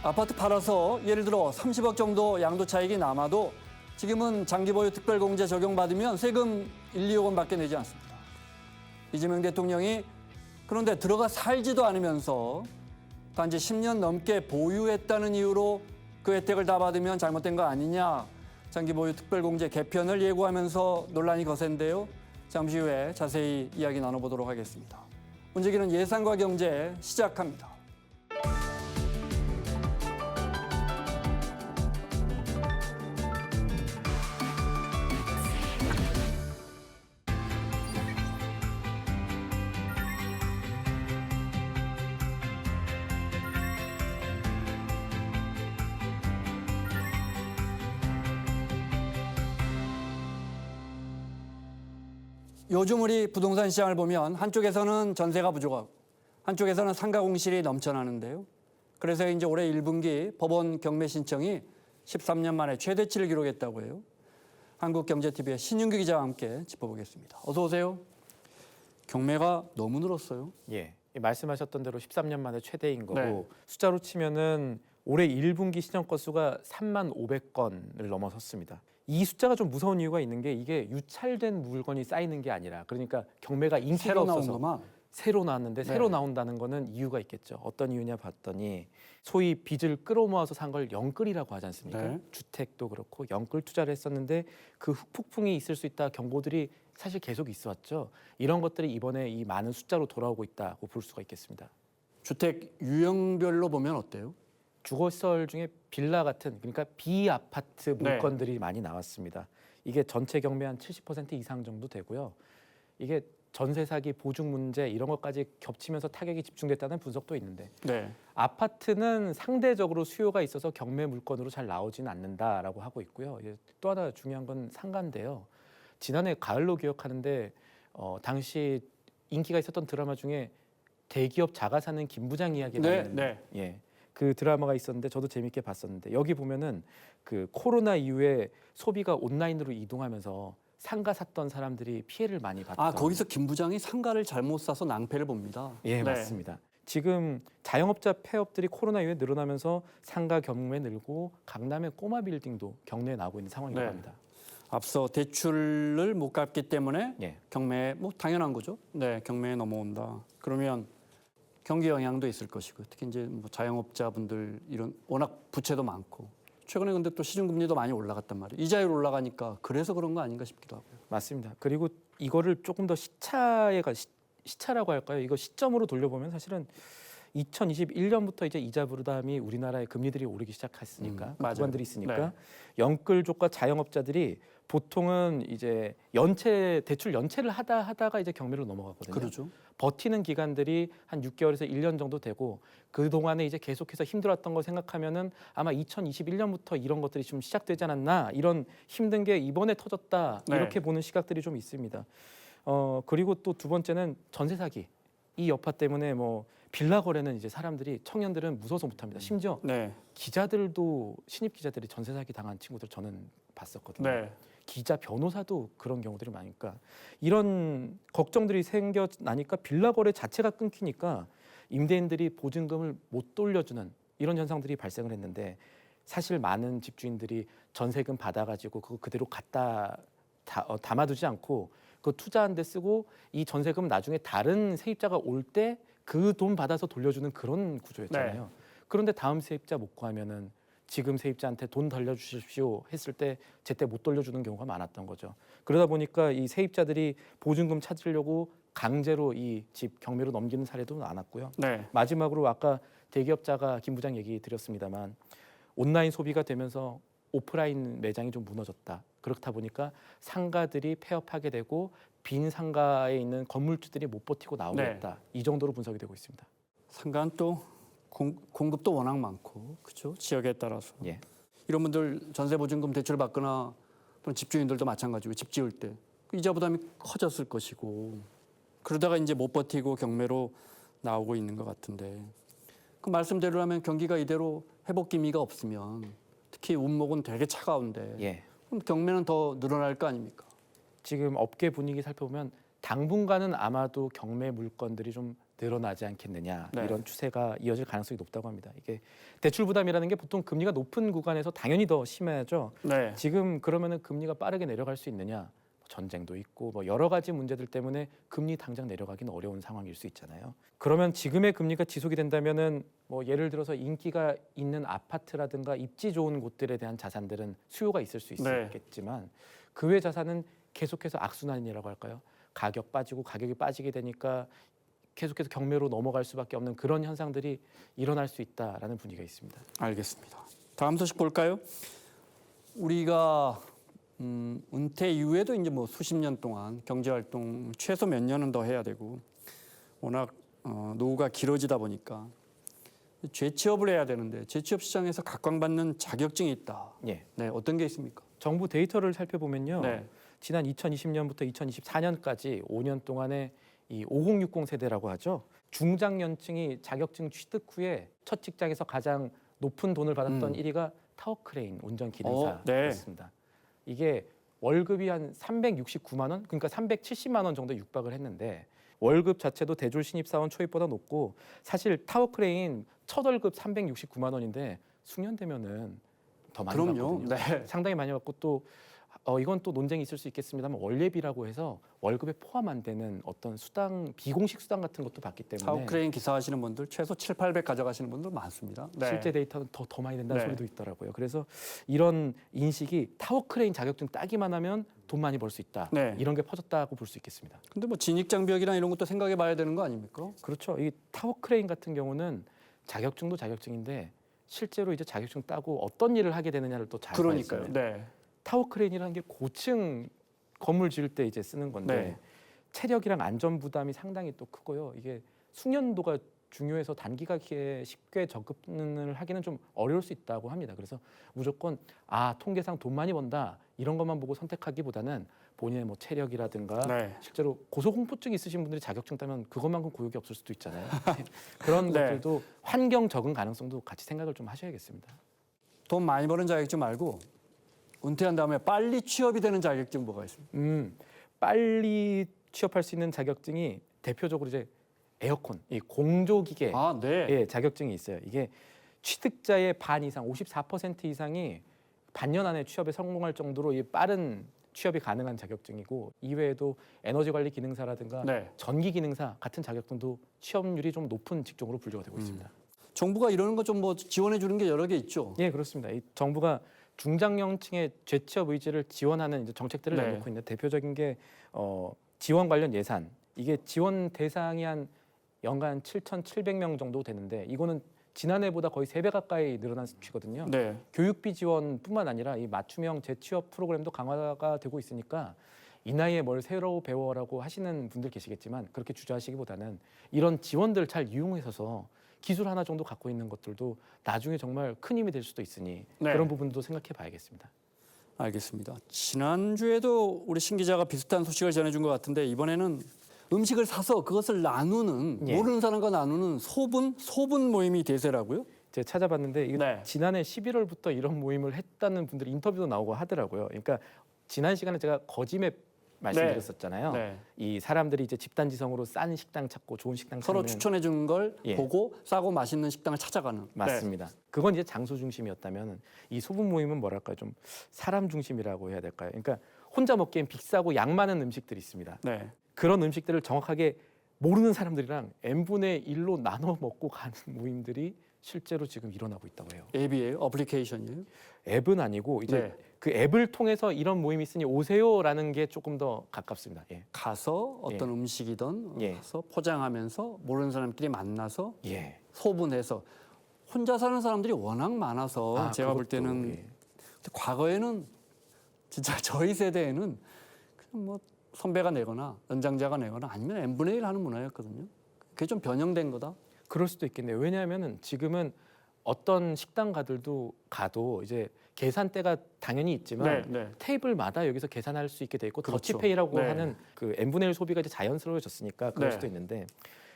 아파트 팔아서 예를 들어 30억 정도 양도 차익이 남아도 지금은 장기보유 특별공제 적용받으면 세금 1, 2억 원밖에 내지 않습니다. 이재명 대통령이 그런데 들어가 살지도 않으면서 단지 10년 넘게 보유했다는 이유로 그 혜택을 다 받으면 잘못된 거 아니냐, 장기보유 특별공제 개편을 예고하면서 논란이 거센데요. 잠시 후에 자세히 이야기 나눠보도록 하겠습니다. 문제기는 예산과 경제 시작합니다. 요즘 우리 부동산 시장을 보면 한쪽에서는 전세가 부족하고 한쪽에서는 상가 공실이 넘쳐나는데요. 그래서 이제 올해 1분기 법원 경매 신청이 13년 만에 최대치를 기록했다고 해요. 한국경제TV의 신윤규 기자와 함께 짚어보겠습니다. 어서 오세요. 경매가 너무 늘었어요. 예, 말씀하셨던 대로 13년 만에 최대인 거고 네. 숫자로 치면은 올해 1분기 신청 건수가 3,500건을 넘어섰습니다. 이 숫자가 좀 무서운 이유가 있는 게 이게 유찰된 물건이 쌓이는 게 아니라, 그러니까 경매가 인기가 새로 나온 없어서 것만. 새로 나왔는데 네. 새로 나온다는 거는 이유가 있겠죠. 어떤 이유냐 봤더니 소위 빚을 끌어모아서 산 걸 영끌이라고 하지 않습니까? 네. 주택도 그렇고 영끌 투자를 했었는데 그 후폭풍이 있을 수 있다 경고들이 사실 계속 있어 왔죠. 이런 것들이 이번에 이 많은 숫자로 돌아오고 있다고 볼 수가 있겠습니다. 주택 유형별로 보면 어때요? 주거시설 중에 빌라 같은, 그러니까 비아파트 물건들이 많이 나왔습니다. 이게 전체 경매 한 70% 이상 정도 되고요. 이게 전세 사기, 보증 문제 이런 것까지 겹치면서 타격이 집중됐다는 분석도 있는데, 네. 아파트는 상대적으로 수요가 있어서 경매 물건으로 잘 나오지는 않는다라고 하고 있고요. 또 하나 중요한 건 상가인데요. 지난해 가을로 기억하는데 당시 인기가 있었던 드라마 중에 대기업 자가 사는 김 부장 이야기라는 예, 그 드라마가 있었는데 저도 재밌게 봤었는데, 여기 보면은 그 코로나 이후에 소비가 온라인으로 이동하면서 상가 샀던 사람들이 피해를 많이 봤던. 거기서 김 부장이 상가를 잘못 사서 낭패를 봅니다. 예, 맞습니다. 지금 자영업자 폐업들이 코로나 이후에 늘어나면서 상가 경매 늘고 강남의 꼬마 빌딩도 경매에 나오고 있는 상황이라고 합니다. 앞서 대출을 못 갚기 때문에 예. 경매, 뭐 당연한 거죠. 네, 경매에 넘어온다. 그러면 경기 영향도 있을 것이고, 특히 이제 뭐 자영업자분들 이런 워낙 부채도 많고, 최근에 근데 또 시중금리도 많이 올라갔단 말이에요. 이자율 올라가니까 그래서 그런 거 아닌가 싶기도 하고요. 맞습니다. 그리고 이거를 조금 더 시차라고 할까요? 이거 시점으로 돌려보면 사실은 2021년부터 이제 이자 부담이 우리나라의 금리들이 오르기 시작했으니까 그 구간들이 있으니까 네. 영끌족과 자영업자들이 보통은 이제 대출 연체를 하다가 이제 경매로 넘어가거든요. 그러죠. 버티는 기간들이 한 6개월에서 1년 정도 되고, 그 동안에 이제 계속해서 힘들었던 걸 생각하면은 아마 2021년부터 이런 것들이 좀 시작되지 않았나, 이런 힘든 게 이번에 터졌다, 이렇게 보는 시각들이 좀 있습니다. 그리고 또 두 번째는 전세 사기. 이 여파 때문에 뭐 빌라 거래는 이제 사람들이, 청년들은 무서워서 못합니다. 심지어 기자들도, 신입 기자들이 전세 사기 당한 친구들 저는 봤었거든요. 기자, 변호사도 그런 경우들이 많으니까 이런 걱정들이 생겨나니까 빌라 거래 자체가 끊기니까 임대인들이 보증금을 못 돌려주는 이런 현상들이 발생을 했는데, 사실 많은 집주인들이 전세금 받아가지고 그거 그대로 갖다 담아두지 않고 그 투자한 데 쓰고 이 전세금 나중에 다른 세입자가 올 때 그 돈 받아서 돌려주는 그런 구조였잖아요. 그런데 다음 세입자 못 구하면은 지금 세입자한테 돈 돌려주십시오 했을 때 제때 못 돌려주는 경우가 많았던 거죠. 그러다 보니까 이 세입자들이 보증금 찾으려고 강제로 이 집 경매로 넘기는 사례도 많았고요. 마지막으로 아까 대기업자가 김 부장 얘기 드렸습니다만, 온라인 소비가 되면서 오프라인 매장이 좀 무너졌다. 그렇다 보니까 상가들이 폐업하게 되고 빈 상가에 있는 건물주들이 못 버티고 나오겠다. 이 정도로 분석이 되고 있습니다. 상가는 또 공급도 워낙 많고, 그렇죠? 지역에 따라서. 예. 이런 분들 전세 보증금 대출 받거나 또는 집주인들도 마찬가지고, 집 지을 때 이자 부담이 커졌을 것이고, 그러다가 이제 못 버티고 경매로 나오고 있는 것 같은데, 그 말씀대로라면 경기가 이대로 회복 기미가 없으면, 특히 운목은 되게 차가운데 그럼 경매는 더 늘어날 거 아닙니까? 지금 업계 분위기 살펴보면 당분간은 아마도 경매 물건들이 좀 늘어나지 않겠느냐 네. 이런 추세가 이어질 가능성이 높다고 합니다. 이게 대출 부담이라는 게 보통 금리가 높은 구간에서 당연히 더 심하죠. 네. 지금 그러면은 금리가 빠르게 내려갈 수 있느냐? 전쟁도 있고 뭐 여러 가지 문제들 때문에 금리 당장 내려가기는 어려운 상황일 수 있잖아요. 그러면 지금의 금리가 지속이 된다면은 뭐 예를 들어서 인기가 있는 아파트라든가 입지 좋은 곳들에 대한 자산들은 수요가 있을 수 네. 있겠지만 그 외 자산은 계속해서 악순환이라고 할까요? 가격 빠지고 가격이 빠지게 되니까 계속해서 경매로 넘어갈 수밖에 없는 그런 현상들이 일어날 수 있다라는 분위기가 있습니다. 알겠습니다. 다음 소식 볼까요? 우리가 은퇴 이후에도 이제 뭐 수십 년 동안 경제 활동 최소 몇 년은 더 해야 되고 워낙 노후가 길어지다 보니까 재취업을 해야 되는데 재취업 시장에서 각광받는 자격증이 있다. 예. 네, 어떤 게 있습니까? 정부 데이터를 살펴보면요. 네. 지난 2020년부터 2024년까지 5년 동안에 이 5060 세대라고 하죠. 중장년층이 자격증 취득 후에 첫 직장에서 가장 높은 돈을 받았던 1위가 타워크레인 운전 기능사였습니다. 이게 월급이 한 369만 원, 그러니까 370만 원 정도 육박을 했는데 월급 자체도 대졸 신입사원 초입보다 높고 사실 타워크레인 첫 월급 369만 원인데 숙련되면은 더 많이 그럼요. 받거든요. 네. 상당히 많이 받고 또 이건 또 논쟁이 있을 수 있겠습니다만 원래비라고 해서 월급에 포함 안 되는 어떤 수당, 비공식 수당 같은 것도 받기 때문에 타워크레인 기사하시는 분들 최소 7, 800 가져가시는 분들 많습니다. 네. 실제 데이터는 더 많이 된다는 네. 소리도 있더라고요. 그래서 이런 인식이 타워크레인 자격증 따기만 하면 돈 많이 벌 수 있다. 네. 이런 게 퍼졌다고 볼 수 있겠습니다. 근데 뭐 진입 장벽이나 이런 것도 생각해 봐야 되는 거 아닙니까? 그렇죠. 이 타워크레인 같은 경우는 자격증도 자격증인데 실제로 이제 자격증 따고 어떤 일을 하게 되느냐를 또 잘 봐야 그러니까요. 돼요. 네. 타워크레인이라는 게 고층 건물 지을 때 이제 쓰는 건데 네. 체력이랑 안전 부담이 상당히 또 크고요. 이게 숙련도가 중요해서 단기간에 쉽게 접근을 하기는 좀 어려울 수 있다고 합니다. 그래서 무조건 통계상 돈 많이 번다 이런 것만 보고 선택하기보다는 본인의 뭐 체력이라든가 네. 실제로 고소공포증 있으신 분들이 자격증 따면 그것만큼 고역이 없을 수도 있잖아요. 그런 네. 것들도 환경 적응 가능성도 같이 생각을 좀 하셔야겠습니다. 돈 많이 버는 자격증 말고 은퇴한 다음에 빨리 취업이 되는 자격증 뭐가 있습니까? 빨리 취업할 수 있는 자격증이 대표적으로 이제 에어컨, 이 공조기계 네. 예, 자격증이 있어요. 이게 취득자의 반 이상, 54% 이상이 반년 안에 취업에 성공할 정도로 이 빠른 취업이 가능한 자격증이고 이외에도 에너지 관리 기능사라든가 네. 전기 기능사 같은 자격증도 취업률이 좀 높은 직종으로 분류가 되고 있습니다. 정부가 이러는 거 좀 뭐 지원해 주는 게 여러 개 있죠. 예, 그렇습니다. 이 정부가 중장년층의 재취업 의지를 지원하는 이제 정책들을 네. 내놓고 있는데 대표적인 게 지원 관련 예산. 이게 지원 대상이 한 연간 7,700명 정도 되는데 이거는 지난해보다 거의 3배 가까이 늘어난 수치거든요. 네. 교육비 지원뿐만 아니라 이 맞춤형 재취업 프로그램도 강화가 되고 있으니까 이 나이에 뭘 새로 배워라고 하시는 분들 계시겠지만 그렇게 주저하시기보다는 이런 지원들을 잘 이용해서 기술 하나 정도 갖고 있는 것들도 나중에 정말 큰 힘이 될 수도 있으니 네. 그런 부분도 생각해 봐야겠습니다. 알겠습니다. 지난주에도 우리 신 기자가 비슷한 소식을 전해준 것 같은데 이번에는 음식을 사서 그것을 나누는 예. 모르는 사람과 나누는 소분 모임이 대세라고요? 제가 찾아봤는데 이게 네. 지난해 11월부터 이런 모임을 했다는 분들이 인터뷰도 나오고 하더라고요. 그러니까 지난 시간에 제가 거짓맵 말씀드렸었잖아요. 네. 이 사람들이 이제 집단지성으로 싼 식당 찾고 좋은 식당 서로 찾는 추천해 주는 걸 예. 보고 싸고 맛있는 식당을 찾아가는. 맞습니다. 그건 이제 장소 중심이었다면 이 소분 모임은 뭐랄까요? 좀 사람 중심이라고 해야 될까요? 그러니까 혼자 먹기엔 비싸고 양 많은 음식들이 있습니다. 네. 그런 음식들을 정확하게 모르는 사람들이랑 n분의 1로 나눠 먹고 가는 모임들이 실제로 지금 일어나고 있다고 해요. 앱이에요? 어플리케이션이에요? 앱은 아니고 이제 네. 그 앱을 통해서 이런 모임이 있으니 오세요라는 게 조금 더 가깝습니다. 예. 가서 어떤 음식이든 예. 가서 포장하면서 모르는 사람끼리 만나서 예. 소분해서 혼자 사는 사람들이 워낙 많아서 제가 볼 그것도, 때는 예. 과거에는 진짜 저희 세대에는 그냥 뭐 선배가 내거나 연장자가 내거나 아니면 n분의 1 하는 문화였거든요. 그게 좀 변형된 거다. 그럴 수도 있겠네요. 왜냐하면은 지금은 어떤 식당가들도 가도 이제 계산대가 당연히 있지만 테이블마다 여기서 계산할 수 있게 돼 있고 그렇죠. 더치페이라고 네. 하는 그 n분의 1 소비가 이제 자연스러워졌으니까 그럴 네. 수도 있는데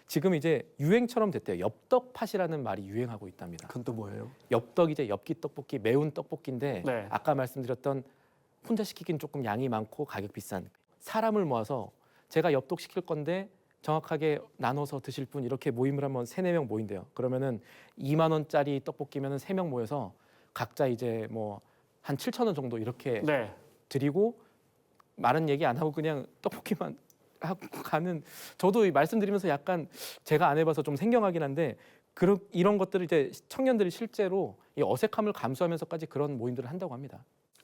지금 이제 유행처럼 됐대요. 엽떡 팥이라는 말이 유행하고 있답니다. 그건 또 뭐예요? 엽떡이 이제 엽기 떡볶이, 매운 떡볶이인데 네. 아까 말씀드렸던 혼자 시키긴 조금 양이 많고 가격 비싼 사람을 모아서 제가 엽떡시킬 건데 정확하게 나눠서 드실 분 이렇게 모임을 하면 3-4명 모인대요. 그러면은 2만 원짜리 떡볶이면은 3명 모여서 각자 이제 뭐 한 7천 원 정도 이렇게 네. 드리고 말은 얘기 안 하고 그냥 떡볶이만 하고 가는, 저도 이 말씀드리면서 약간 제가 안 해봐서 좀 생경하긴 한데 이런 것들을 이제 청년들이 실제로 이 어색함을 감수하면서까지 그런 모임들을 한다고 합니다.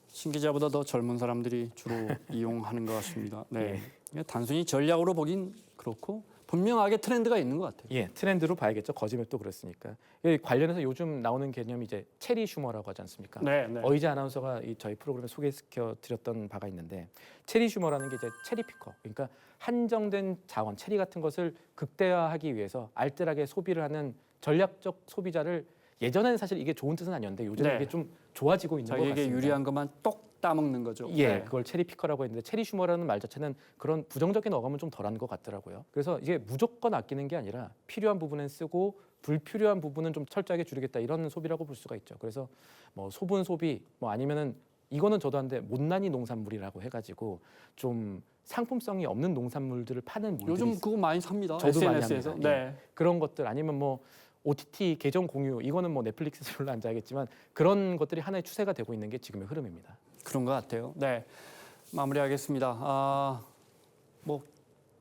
신 기자보다 더 젊은 사람들이 주로 이용하는 것 같습니다. 네. 단순히 전략으로 보긴 그렇고 분명하게 트렌드가 있는 것 같아요. 예, 트렌드로 봐야겠죠. 거짓말 또 그랬으니까. 이 관련해서 요즘 나오는 개념이 이제 체리 슈머라고 하지 않습니까? 네, 네. 어이자 아나운서가 저희 프로그램에 소개시켜 드렸던 바가 있는데, 체리 슈머라는 게 이제 체리 피커, 그러니까 한정된 자원, 체리 같은 것을 극대화하기 위해서 알뜰하게 소비를 하는 전략적 소비자를, 예전에는 사실 이게 좋은 뜻은 아니었는데 요즘에 네. 이게 좀 좋아지고 있는 것 같습니다. 자기에게 유리한 것만 똑 따먹는 거죠. 예, 네. 그걸 체리 피커라고 했는데, 체리 슈머라는 말 자체는 그런 부정적인 어감은 좀 덜한 것 같더라고요. 그래서 이게 무조건 아끼는 게 아니라 필요한 부분엔 쓰고 불필요한 부분은 좀 철저하게 줄이겠다, 이런 소비라고 볼 수가 있죠. 그래서 뭐 소분 소비, 뭐 아니면은 이거는 저도 한데 못난이 농산물이라고 해가지고 좀 상품성이 없는 농산물들을 파는 물들이 요즘 그거 많이 삽니다. 저도 많이 SNS에서. 합니다. 네. 그런 것들, 아니면 뭐 OTT 계정 공유, 이거는 뭐 넷플릭스에서 별로 안 자겠지만 그런 것들이 하나의 추세가 되고 있는 게 지금의 흐름입니다. 그런 것 같아요. 네. 마무리하겠습니다. 뭐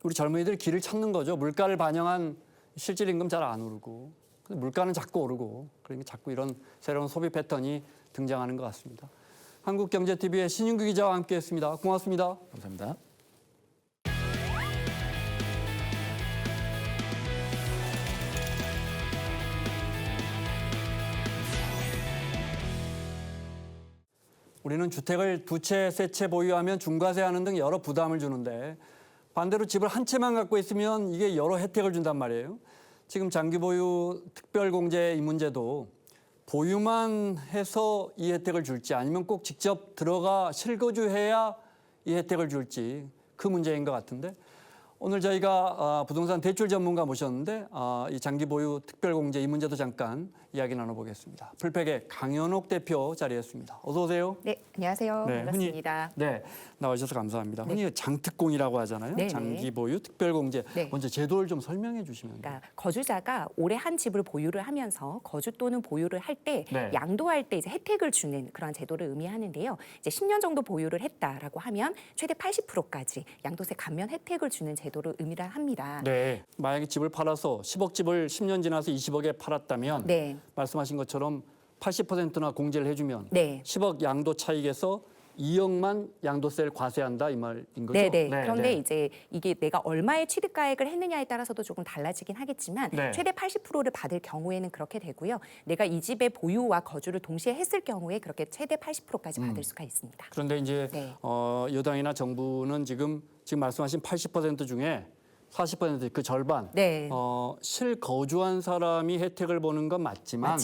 우리 젊은이들 길을 찾는 거죠. 물가를 반영한 실질 임금 잘 안 오르고, 근데 물가는 자꾸 오르고, 그러니까 자꾸 이런 새로운 소비 패턴이 등장하는 것 같습니다. 한국경제TV의 신윤규 기자와 함께했습니다. 고맙습니다. 감사합니다. 우리는 주택을 2채, 3채 보유하면 중과세하는 등 여러 부담을 주는데, 반대로 집을 한 채만 갖고 있으면 이게 여러 혜택을 준단 말이에요. 지금 장기 보유 특별공제 이 문제도 보유만 해서 이 혜택을 줄지, 아니면 꼭 직접 들어가 실거주해야 이 혜택을 줄지, 그 문제인 것 같은데, 오늘 저희가 부동산 대출 전문가 모셨는데 이 장기 보유 특별공제 이 문제도 잠깐 이야기 나눠보겠습니다. 풀팩의 강현옥 대표 자리했습니다. 어서 오세요. 네, 안녕하세요. 네, 반갑습니다. 네, 나와주셔서 감사합니다. 네. 흔히 장특공이라고 하잖아요. 네, 장기 보유 특별공제. 네. 먼저 제도를 좀 설명해 주시면. 그러니까 거주자가 올해 한 집을 보유를 하면서 거주 또는 보유를 할 때 네. 양도할 때 이제 혜택을 주는 그런 제도를 의미하는데요. 이제 10년 정도 보유를 했다라고 하면 최대 80%까지 양도세 감면 혜택을 주는 제도를 의미를 합니다. 네. 만약에 집을 팔아서 10억 집을 10년 지나서 20억에 팔았다면 네. 말씀하신 것처럼 80%나 공제를 해주면 네. 10억 양도 차익에서 2억만 양도세를 과세한다 이 말인 거죠? 네네. 그런데 이제 이게 내가 얼마의 취득가액을 했느냐에 따라서도 조금 달라지긴 하겠지만 네. 최대 80%를 받을 경우에는 그렇게 되고요. 내가 이 집의 보유와 거주를 동시에 했을 경우에 그렇게 최대 80%까지 받을 수가 있습니다. 그런데 이제 네. 여당이나 정부는 지금 말씀하신 80% 중에 40% 그 절반 네. 실거주한 사람이 혜택을 보는 건 맞지만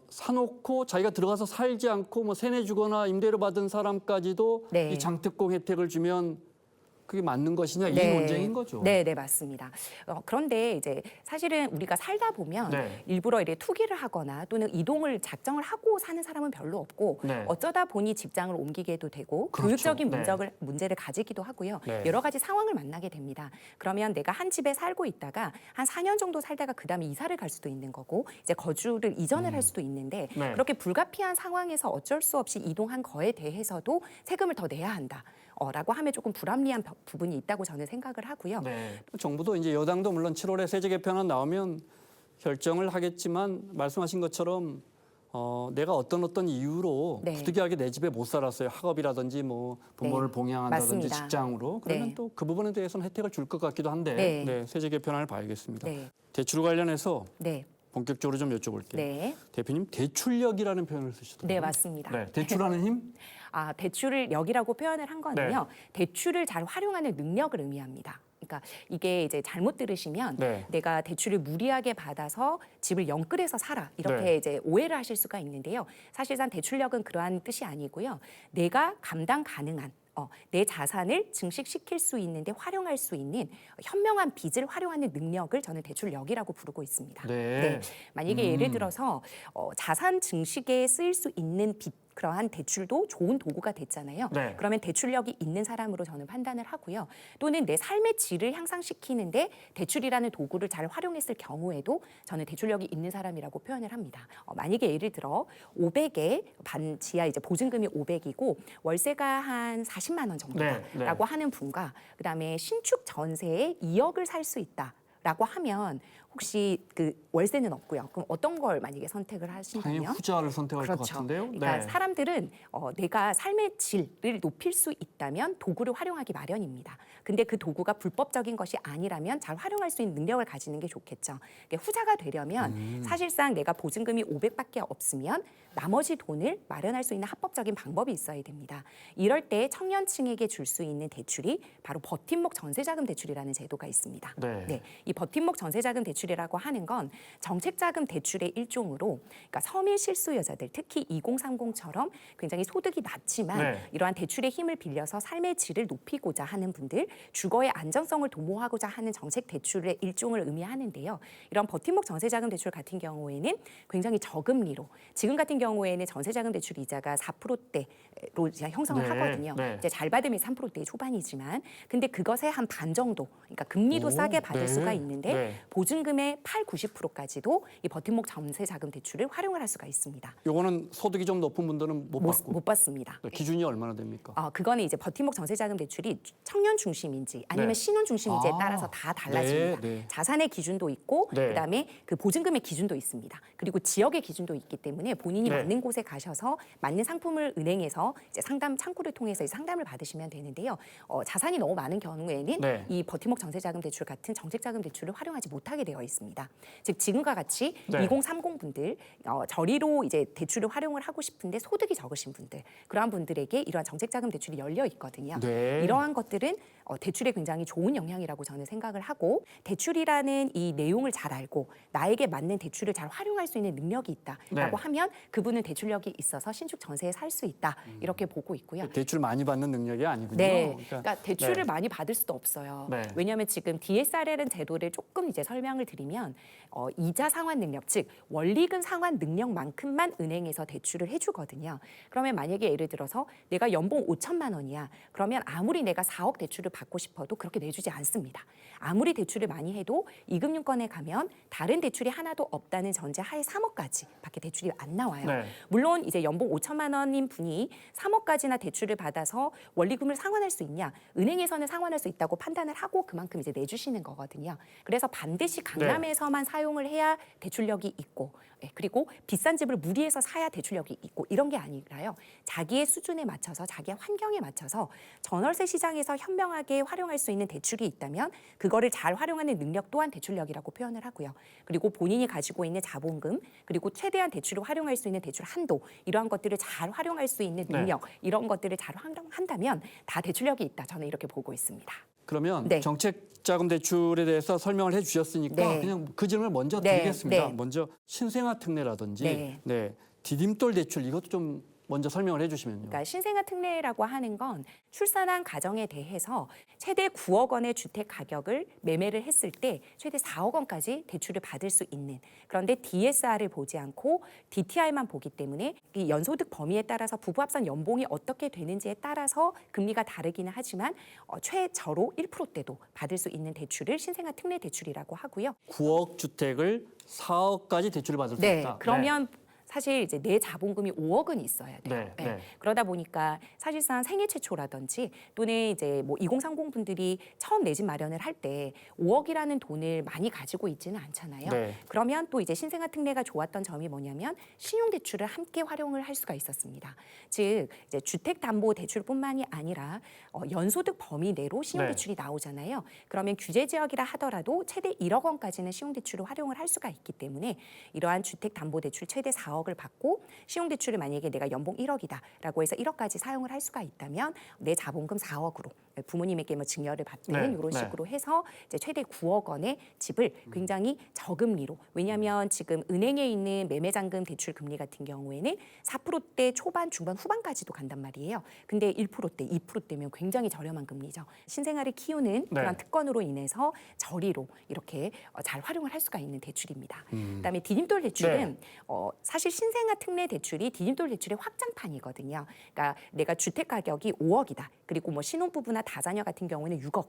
사놓고 자기가 들어가서 살지 않고 뭐 세내 주거나 임대료 받은 사람까지도 네. 이 장특공 혜택을 주면 그게 맞는 것이냐 이 네. 논쟁인 거죠. 네, 네, 맞습니다. 그런데 이제 사실은 우리가 살다 보면 네. 일부러 이렇게 투기를 하거나 또는 이동을 작정을 하고 사는 사람은 별로 없고 네. 어쩌다 보니 직장을 옮기게도 되고 그렇죠. 교육적인 네. 문제를 가지기도 하고요. 네. 여러 가지 상황을 만나게 됩니다. 그러면 내가 한 집에 살고 있다가 한 4년 정도 살다가 그다음에 이사를 갈 수도 있는 거고 이제 거주를 이전을 할 수도 있는데 네. 그렇게 불가피한 상황에서 어쩔 수 없이 이동한 거에 대해서도 세금을 더 내야 한다. 라고 하면 조금 불합리한 부분이 있다고 저는 생각을 하고요. 네. 정부도 이제 여당도 물론 7월에 세제 개편안 나오면 결정을 하겠지만 말씀하신 것처럼 내가 어떤 이유로 네. 부득이하게 내 집에 못 살았어요. 학업이라든지 뭐 부모를 네. 봉양한다든지 맞습니다. 직장으로 그러면 네. 또 그 부분에 대해서는 혜택을 줄 것 같기도 한데 네. 세제 개편안을 봐야겠습니다. 네. 대출 관련해서 네. 본격적으로 좀 여쭤볼게요. 네. 대표님 대출력이라는 표현을 쓰시더라고요. 네, 맞습니다. 네. 대출하는 힘? 대출을 역이라고 표현을 한 거는요. 대출을 잘 활용하는 능력을 의미합니다. 그러니까 이게 이제 잘못 들으시면 네. 내가 대출을 무리하게 받아서 집을 영끌해서 살아 이렇게 네. 이제 오해를 하실 수가 있는데요. 사실상 대출력은 그러한 뜻이 아니고요. 내가 감당 가능한 내 자산을 증식시킬 수 있는데 활용할 수 있는 현명한 빚을 활용하는 능력을 저는 대출력이라고 부르고 있습니다. 네. 만약에 예를 들어서 자산 증식에 쓰일 수 있는 빚 그러한 대출도 좋은 도구가 됐잖아요. 네. 그러면 대출력이 있는 사람으로 저는 판단을 하고요. 또는 내 삶의 질을 향상시키는데 대출이라는 도구를 잘 활용했을 경우에도 저는 대출력이 있는 사람이라고 표현을 합니다. 만약에 예를 들어 500에 반 지하 이제 보증금이 500이고 월세가 한 40만 원 정도라고 하는 분과 그다음에 신축 전세에 2억을 살 수 있다라고 하면 혹시 그 월세는 없고요. 그럼 어떤 걸 만약에 선택을 당연히 하신다면? 후자를 선택할 것 그렇죠. 같은데요. 그러니까 네. 사람들은 내가 삶의 질을 높일 수 있다면 도구를 활용하기 마련입니다. 근데 그 도구가 불법적인 것이 아니라면 잘 활용할 수 있는 능력을 가지는 게 좋겠죠. 그러니까 후자가 되려면 사실상 내가 보증금이 500밖에 없으면 나머지 돈을 마련할 수 있는 합법적인 방법이 있어야 됩니다. 이럴 때 청년층에게 줄 수 있는 대출이 바로 버팀목 전세자금 대출이라는 제도가 있습니다. 네. 이 버팀목 전세자금 대출이라고 하는 건 정책자금 대출의 일종으로 그러니까 서민 실수요자들 특히 2030처럼 굉장히 소득이 낮지만 네. 이러한 대출의 힘을 빌려서 삶의 질을 높이고자 하는 분들 주거의 안정성을 도모하고자 하는 정책 대출의 일종을 의미하는데요. 이런 버팀목 전세자금 대출 같은 경우에는 굉장히 저금리로 지금 같은 경우에는 전세자금 대출 이자가 4%대로 형성을 네. 하거든요. 네. 이제 잘 받으면 3%대 초반이지만 근데 그것의 한 반 정도 그러니까 금리도 오, 싸게 받을 네. 수가 있는데 네. 보증금의 90%까지도 이 버팀목 전세자금 대출을 활용을 할 수가 있습니다. 요거는 소득이 좀 높은 분들은 못 받고 못 받습니다. 네, 기준이 얼마나 됩니까? 그거는 이제 버팀목 전세자금 대출이 청년 중심인지 아니면 네. 신혼 중심인지에 아, 따라서 다 달라집니다. 네. 자산의 기준도 있고 네. 그다음에 그 보증금의 기준도 있습니다. 그리고 지역의 기준도 있기 때문에 본인이 네. 맞는 곳에 가셔서 맞는 상품을 은행에서 이제 상담 창구를 통해서 상담을 받으시면 되는데요. 자산이 너무 많은 경우에는 네. 이 버팀목 전세자금 대출 같은 정책자금 대출을 활용하지 못하게 되어 있습니다. 즉 지금과 같이 네. 2030 분들 저리로 이제 대출을 활용을 하고 싶은데 소득이 적으신 분들 그러한 분들에게 이러한 정책자금 대출이 열려 있거든요. 네. 이러한 것들은 대출에 굉장히 좋은 영향이라고 저는 생각을 하고 대출이라는 이 내용을 잘 알고 나에게 맞는 대출을 잘 활용할 수 있는 능력이 있다라고 네. 하면 그분은 대출력이 있어서 신축 전세에 살 수 있다 이렇게 보고 있고요. 대출 많이 받는 능력이 아니군요. 네, 그러니까 대출을 네. 많이 받을 수도 없어요. 네. 왜냐하면 지금 DSR이라는 제도를 조금 이제 설명을 드리면 이자 상환 능력, 즉 원리금 상환 능력만큼만 은행에서 대출을 해주거든요. 그러면 만약에 예를 들어서 내가 연봉 5천만 원이야. 그러면 아무리 내가 4억 대출을 받고 싶어도 그렇게 내주지 않습니다. 아무리 대출을 많이 해도 이금융권에 가면 다른 대출이 하나도 없다는 전제 하에 3억까지 밖에 대출이 안 나와요. 네. 물론 이제 연봉 5천만 원인 분이 3억까지나 대출을 받아서 원리금을 상환할 수 있냐? 은행에서는 상환할 수 있다고 판단을 하고 그만큼 이제 내주시는 거거든요. 그래서 반드시 강남에서만 사용을 해야 대출력이 있고, 그리고 비싼 집을 무리해서 사야 대출력이 있고 이런 게 아니라요. 자기의 수준에 맞춰서 자기의 환경에 맞춰서 전월세 시장에서 현명하게 활용할 수 있는 대출이 있다면 그거를 잘 활용하는 능력 또한 대출력이라고 표현을 하고요. 그리고 본인이 가지고 있는 자본금 그리고 최대한 대출을 활용할 수 있는 대출 한도 이러한 것들을 잘 활용할 수 있는 능력 이런 것들을 잘 활용한다면 다 대출력이 있다. 저는 이렇게 보고 있습니다. 그러면 네. 정책자금 대출에 대해서 설명을 해주셨으니까 네. 그냥 그 질문을 먼저 네. 드리겠습니다. 네. 먼저 신생아 특례라든지 네. 디딤돌 대출 이것도 좀 먼저 설명을 해주시면요. 그러니까 신생아 특례라고 하는 건 출산한 가정에 대해서 최대 9억 원의 주택 가격을 매매를 했을 때 최대 4억 원까지 대출을 받을 수 있는 그런데 DSR을 보지 않고 DTI만 보기 때문에 이 연소득 범위에 따라서 부부 합산 연봉이 어떻게 되는지에 따라서 금리가 다르기는 하지만 최저로 1%대도 받을 수 있는 대출을 신생아 특례 대출이라고 하고요. 9억 주택을 4억까지 대출을 받을 수 네, 있다. 그러면 사실 이제 내 자본금이 5억은 있어야 돼요. 네. 그러다 보니까 사실상 생애 최초라든지 또는 이제 뭐 2030 분들이 처음 내 집 마련을 할 때 5억이라는 돈을 많이 가지고 있지는 않잖아요. 네. 그러면 또 이제 신생아 특례가 좋았던 점이 뭐냐면 신용대출을 함께 활용을 할 수가 있었습니다. 즉 이제 주택담보대출뿐만이 아니라 연소득 범위 내로 신용대출이 나오잖아요. 그러면 규제 지역이라 하더라도 최대 1억 원까지는 신용대출을 활용을 할 수가 있기 때문에 이러한 주택담보대출 최대 4억을 받고 신용대출을 만약에 내가 연봉 1억이다라고 해서 1억까지 사용을 할 수가 있다면 내 자본금 4억으로 부모님에게 뭐 증여를 받는 이런 식으로 해서 이제 최대 9억 원의 집을 굉장히 저금리로 왜냐하면 지금 은행에 있는 매매잔금 대출 금리 같은 경우에는 4%대 초반, 중반, 후반까지도 간단 말이에요. 근데 1%대, 2%대면 굉장히 저렴한 금리죠. 신생아를 키우는 그런 특권으로 인해서 저리로 이렇게 잘 활용을 할 수가 있는 대출입니다. 그다음에 디딤돌 대출은 사실 사실 신생아 특례 대출이 디딤돌 대출의 확장판이거든요. 그러니까 내가 주택 가격이 5억이다. 그리고 뭐 신혼부부나 다자녀 같은 경우에는 6억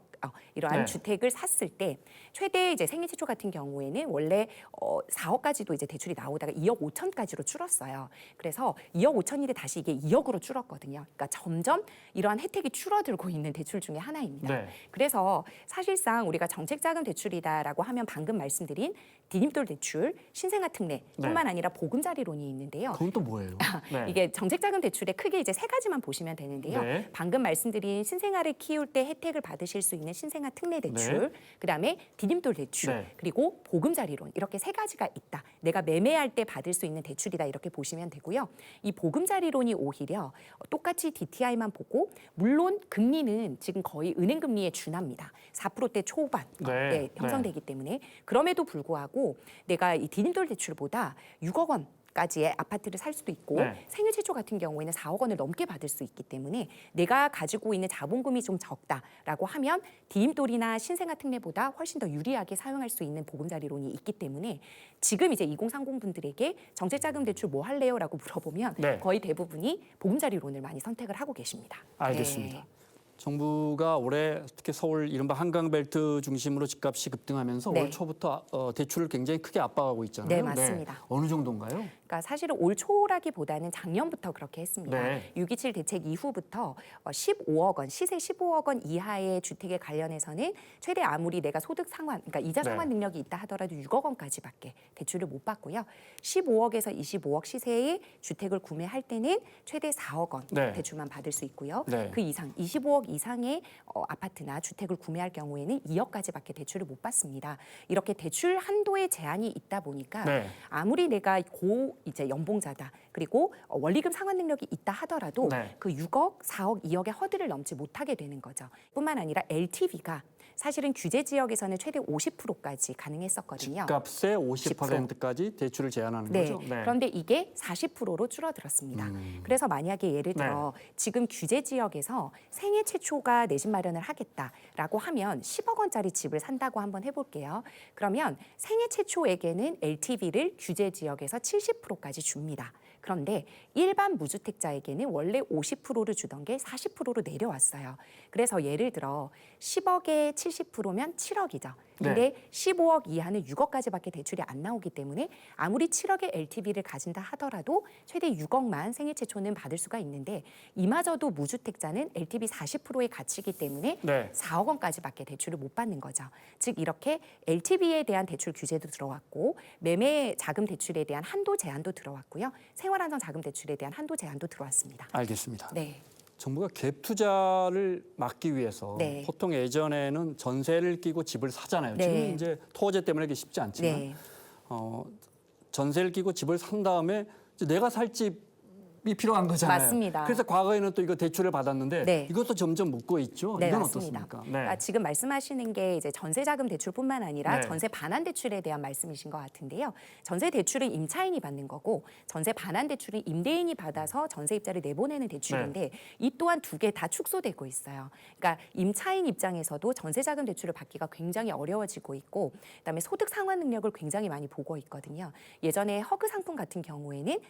이러한 네. 주택을 샀을 때 최대 이제 생애 최초 같은 경우에는 원래 4억까지도 이제 대출이 나오다가 2억 5천까지로 줄었어요. 그래서 2억 5천인데 다시 이게 2억으로 줄었거든요. 그러니까 점점 이러한 혜택이 줄어들고 있는 대출 중에 하나입니다. 네. 그래서 사실상 우리가 정책자금 대출이다라고 하면 방금 말씀드린 디딤돌 대출, 신생아 특례뿐만 아니라 보금자리론이 있는데요. 그건 또 뭐예요? 네. 이게 정책자금 대출의 크게 이제 세 가지만 보시면 되는데요. 네. 방금 말씀드린 신생아를 키울 때 혜택을 받으실 수 있는 신생아 특례 대출, 그다음에 디딤돌 대출, 네. 그리고 보금자리론 이렇게 세 가지가 있다. 내가 매매할 때 받을 수 있는 대출이다 이렇게 보시면 되고요. 이 보금자리론이 오히려 똑같이 DTI만 보고 물론 금리는 지금 거의 은행 금리에 준합니다. 4%대 초반 네. 형성되기 때문에 그럼에도 불구하고 내가 이 디딤돌 대출보다 6억 원 까지의 아파트를 살 수도 있고 네. 생애 최초 같은 경우에는 4억 원을 넘게 받을 수 있기 때문에 내가 가지고 있는 자본금이 좀 적다라고 하면 디딤돌이나 신생아 특례보다 훨씬 더 유리하게 사용할 수 있는 보금자리론이 있기 때문에 지금 이제 2030 분들에게 정책자금 대출 뭐 할래요라고 물어보면 네. 거의 대부분이 보금자리론을 많이 선택을 하고 계십니다. 알겠습니다. 네. 정부가 올해 특히 서울 이른바 한강벨트 중심으로 집값이 급등하면서 네. 올 초부터 대출을 굉장히 크게 압박하고 있잖아요. 네, 맞습니다. 어느 정도인가요? 그러니까 사실은 올 초라기보다는 작년부터 그렇게 했습니다. 네. 6.27 대책 이후부터 15억 원, 시세 15억 원 이하의 주택에 관련해서는 최대 아무리 내가 소득 상환, 그러니까 이자 네. 상환 능력이 있다 하더라도 6억 원까지밖에 대출을 못 받고요. 15억에서 25억 시세의 주택을 구매할 때는 최대 4억 원 네. 대출만 받을 수 있고요. 네. 그 이상 25억 이상의 아파트나 주택을 구매할 경우에는 2억까지밖에 대출을 못 받습니다. 이렇게 대출 한도에 제한이 있다 보니까 네. 아무리 내가 이제 연봉자다 그리고 원리금 상환 능력이 있다 하더라도 네. 그 6억, 4억, 2억의 허들을 넘지 못하게 되는 거죠. 뿐만 아니라 LTV가 사실은 규제 지역에서는 최대 50%까지 가능했었거든요. 집값의 50%까지 대출을 제한하는 네. 거죠. 네. 그런데 이게 40%로 줄어들었습니다. 그래서 만약에 예를 들어 지금 규제 지역에서 생애 최초가 내 집 마련을 하겠다라고 하면 10억 원짜리 집을 산다고 한번 해볼게요. 그러면 생애 최초에게는 LTV를 규제 지역에서 70%까지 줍니다. 그런데 일반 무주택자에게는 원래 50%를 주던 게 40%로 내려왔어요. 그래서 예를 들어 10억에 70%면 7억이죠. 근데 15억 이하는 6억까지밖에 대출이 안 나오기 때문에 아무리 7억의 LTV를 가진다 하더라도 최대 6억만 생애 최초는 받을 수가 있는데 이마저도 무주택자는 LTV 40%에 갇히기 때문에 네. 4억 원까지밖에 대출을 못 받는 거죠. 즉 이렇게 LTV에 대한 대출 규제도 들어왔고 매매 자금 대출에 대한 한도 제한도 들어왔고요. 생활안정 자금 대출에 대한 한도 제한도 들어왔습니다. 알겠습니다. 네. 정부가 갭 투자를 막기 위해서 네. 보통 예전에는 전세를 끼고 집을 사잖아요. 네. 지금 이제 토지세 때문에 그게 쉽지 않지만 네. 전세를 끼고 집을 산 다음에 이제 내가 살 집이 필요한 거잖아요. 맞습니다. 그래서 과거에는 또 이거 대출을 받았는데 네. 이것도 점점 묶고 있죠. 네, 이건 맞습니다. 어떻습니까? 네. 그러니까 지금 말씀하시는 게 이제 전세 자금 대출뿐만 아니라 네. 전세 반환 대출에 대한 말씀이신 것 같은데요. 전세 대출은 임차인이 받는 거고 전세 반환 대출은 임대인이 받아서 전세입자를 내보내는 대출인데 이 또한 두 개 다 축소되고 있어요. 그러니까 임차인 입장에서도 전세 자금 대출을 받기가 굉장히 어려워지고 있고 그다음에 소득 상환 능력을 굉장히 많이 보고 있거든요. 예전에 허그 상품 같은 경우에는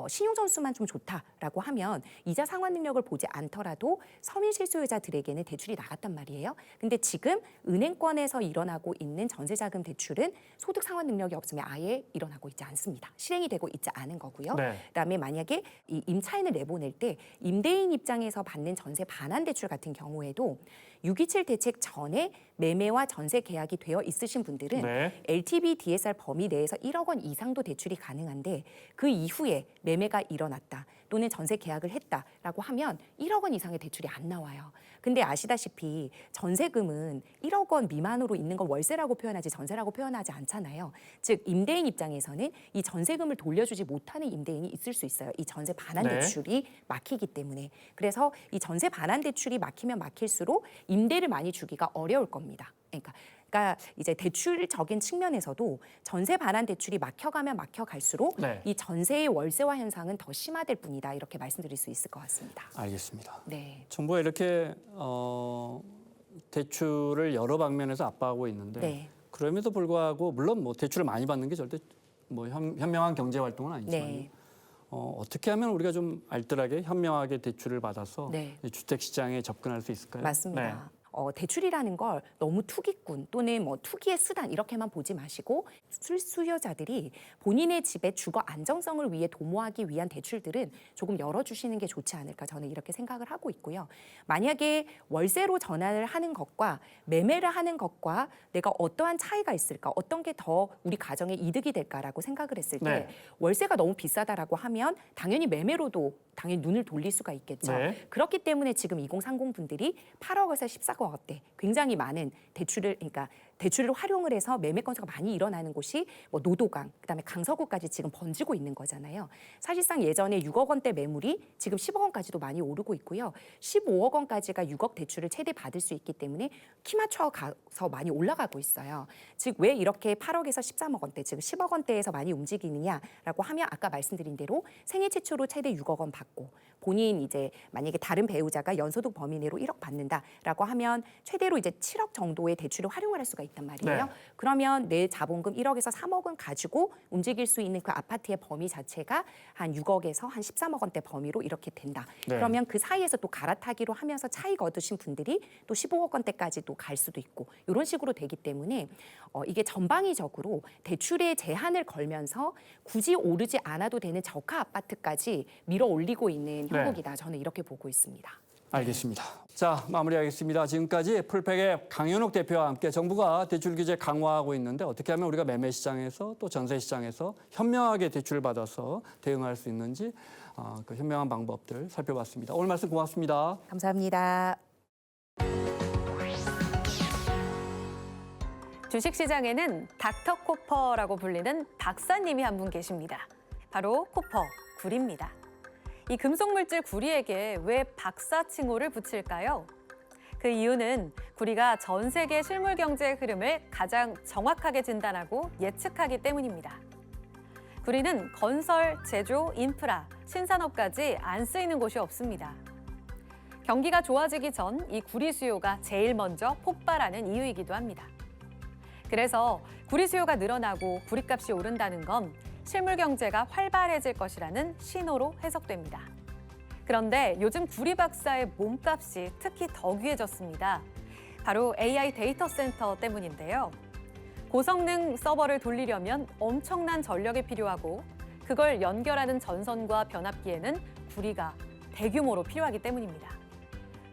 신용 점수만 좀 좋다라고 하면 이자 상환 능력을 보지 않더라도 서민 실소유자들에게는 대출이 나갔단 말이에요. 근데 지금 은행권에서 일어나고 있는 전세자금 대출은 소득 상환 능력이 없으면 아예 일어나고 있지 않습니다. 실행이 되고 있지 않은 거고요. 네. 그다음에 만약에 이 임차인을 내보낼 때 임대인 입장에서 받는 전세 반환 대출 같은 경우에도 6.27 대책 전에 매매와 전세 계약이 되어 있으신 분들은 네. LTV DSR 범위 내에서 1억 원 이상도 대출이 가능한데 그 이후에 매매가 일어났다 또는 전세 계약을 했다라고 하면 1억 원 이상의 대출이 안 나와요. 근데 아시다시피 전세금은 1억 원 미만으로 있는 건 월세라고 표현하지 전세라고 표현하지 않잖아요. 즉 임대인 입장에서는 이 전세금을 돌려주지 못하는 임대인이 있을 수 있어요. 이 전세 반환 네. 대출이 막히기 때문에. 그래서 이 전세 반환 대출이 막히면 막힐수록 임대를 많이 주기가 어려울 겁니다. 그러니까 이제 대출적인 측면에서도 전세 반환 대출이 막혀가면 막혀갈수록 네. 이 전세의 월세화 현상은 더 심화될 뿐이다 이렇게 말씀드릴 수 있을 것 같습니다. 알겠습니다. 네. 정부가 이렇게 대출을 여러 방면에서 압박하고 있는데 네. 그럼에도 불구하고 물론 뭐 대출을 많이 받는 게 절대 뭐 현명한 경제 활동은 아니지만 네. 어떻게 하면 우리가 좀 알뜰하게 현명하게 대출을 받아서 네. 이 주택 시장에 접근할 수 있을까요? 맞습니다. 네. 대출이라는 걸 너무 투기꾼 또는 뭐 투기의 수단 이렇게만 보지 마시고 수요자들이 본인의 집의 주거 안정성을 위해 도모하기 위한 대출들은 조금 열어주시는 게 좋지 않을까 저는 이렇게 생각을 하고 있고요. 만약에 월세로 전환을 하는 것과 매매를 하는 것과 내가 어떠한 차이가 있을까, 어떤 게 더 우리 가정에 이득이 될까라고 생각을 했을 때 네. 월세가 너무 비싸다라고 하면 당연히 매매로도 당연히 눈을 돌릴 수가 있겠죠. 네. 그렇기 때문에 지금 2030 분들이 8억에서 14억대 굉장히 많은 대출을 활용을 해서 매매 건수가 많이 일어나는 곳이 뭐 노도강, 그다음에 강서구까지 지금 번지고 있는 거잖아요. 사실상 예전에 6억 원대 매물이 지금 10억 원까지도 많이 오르고 있고요. 15억 원까지가 6억 대출을 최대 받을 수 있기 때문에 키 맞춰 가서 많이 올라가고 있어요. 즉 왜 이렇게 8억에서 13억 원대, 즉 10억 원대에서 많이 움직이느냐라고 하면 아까 말씀드린 대로 생애 최초로 최대 6억 원 받고 본인 이제 만약에 다른 배우자가 연소득 범위 내로 1억 받는다라고 하면 최대로 이제 7억 정도의 대출을 활용을 할 수가 있단 말이에요. 네. 그러면 내 자본금 1억에서 3억은 가지고 움직일 수 있는 그 아파트의 범위 자체가 한 6억에서 한 13억 원대 범위로 이렇게 된다. 네. 그러면 그 사이에서 또 갈아타기로 하면서 차익 얻으신 분들이 또 15억 원대까지 또 갈 수도 있고 이런 식으로 되기 때문에 이게 전방위적으로 대출의 제한을 걸면서 굳이 오르지 않아도 되는 저가 아파트까지 밀어 올리고 있는 네. 형국이다. 저는 이렇게 보고 있습니다. 알겠습니다. 자, 마무리하겠습니다. 지금까지 풀팩의 강현욱 대표와 함께 정부가 대출 규제 강화하고 있는데 어떻게 하면 우리가 매매 시장에서 또 전세 시장에서 현명하게 대출을 받아서 대응할 수 있는지 그 현명한 방법들 살펴봤습니다. 오늘 말씀 고맙습니다. 감사합니다. 주식시장에는 닥터코퍼라고 불리는 박사님이 한 분 계십니다. 바로 코퍼, 구리입니다. 이 금속물질 구리에게 왜 박사 칭호를 붙일까요? 그 이유는 구리가 전 세계 실물 경제의 흐름을 가장 정확하게 진단하고 예측하기 때문입니다. 구리는 건설, 제조, 인프라, 신산업까지 안 쓰이는 곳이 없습니다. 경기가 좋아지기 전 이 구리 수요가 제일 먼저 폭발하는 이유이기도 합니다. 그래서 구리 수요가 늘어나고 구리값이 오른다는 건 실물 경제가 활발해질 것이라는 신호로 해석됩니다. 그런데 요즘 구리 박사의 몸값이 특히 더 귀해졌습니다. 바로 AI 데이터 센터 때문인데요. 고성능 서버를 돌리려면 엄청난 전력이 필요하고 그걸 연결하는 전선과 변압기에는 구리가 대규모로 필요하기 때문입니다.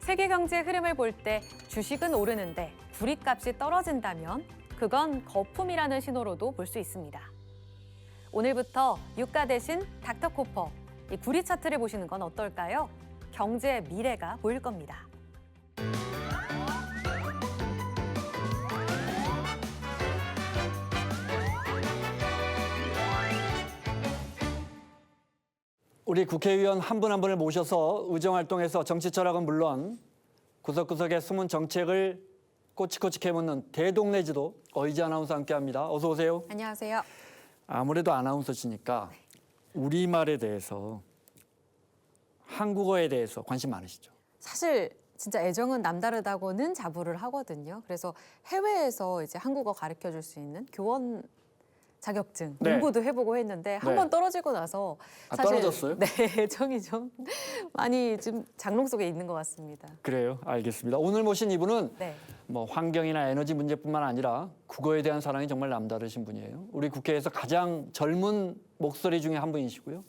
세계 경제 흐름을 볼 때 주식은 오르는데 구리값이 떨어진다면 그건 거품이라는 신호로도 볼 수 있습니다. 오늘부터 유가 대신 닥터코퍼, 이 구리 차트를 보시는 건 어떨까요? 경제의 미래가 보일 겁니다. 우리 국회의원 한 분 한 분을 모셔서 의정활동에서 정치 철학은 물론 구석구석의 숨은 정책을 꼬치꼬치 캐묻는 대동네지도 어이지 아나운서 함께합니다. 어서 오세요. 안녕하세요. 아무래도 아나운서시니까 우리말에 대해서 한국어에 대해서 관심 많으시죠? 사실 진짜 애정은 남다르다고는 자부를 하거든요. 그래서 해외에서 이제 한국어 가르쳐 줄 수 있는 교원 자격증 네. 공부도 해보고 했는데 한 네. 번 떨어지고 나서 떨어졌어요? 네, 애정이 좀 많이 좀 장롱 속에 있는 것 같습니다. 그래요. 알겠습니다. 오늘 모신 이분은 네. 뭐 환경이나 에너지 문제뿐만 아니라 국어에 대한 사랑이 정말 남다르신 분이에요. 우리 국회에서 가장 젊은 목소리 중에 한 분이시고요.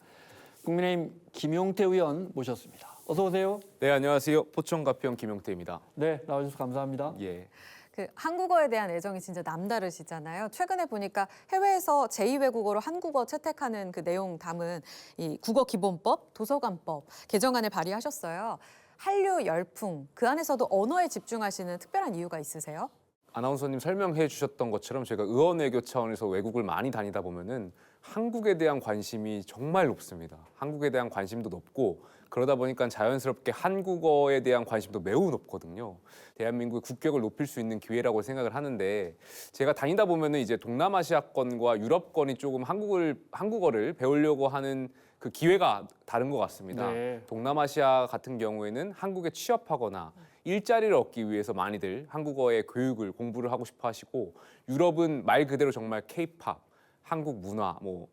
국민의힘 김용태 의원 모셨습니다. 어서 오세요. 네, 안녕하세요. 포천가평 김용태입니다. 네, 나와주셔서 감사합니다. 예. 그 한국어에 대한 애정이 진짜 남다르시잖아요. 최근에 보니까 해외에서 제2외국어로 한국어 채택하는 그 내용 담은 이 국어기본법, 도서관법 개정안을 발의하셨어요. 한류 열풍, 그 안에서도 언어에 집중하시는 특별한 이유가 있으세요? 아나운서님 설명해 주셨던 것처럼 제가 의원 외교 차원에서 외국을 많이 다니다 보면은 한국에 대한 관심이 정말 높습니다. 한국에 대한 관심도 높고 그러다 보니까 자연스럽게 한국어에 대한 관심도 매우 높거든요. 대한민국의 국격을 높일 수 있는 기회라고 생각을 하는데 제가 다니다 보면은 이제 동남아시아권과 유럽권이 조금 한국어를 배우려고 하는 그 기회가 다른 것 같습니다. 네. 동남아시아 같은 경우에는 한국에 취업하거나 일자리를 얻기 위해서 많이들 한국어의 교육을 공부를 하고 싶어 하시고 유럽은 말 그대로 정말 케이팝, 한국 문화, 뭐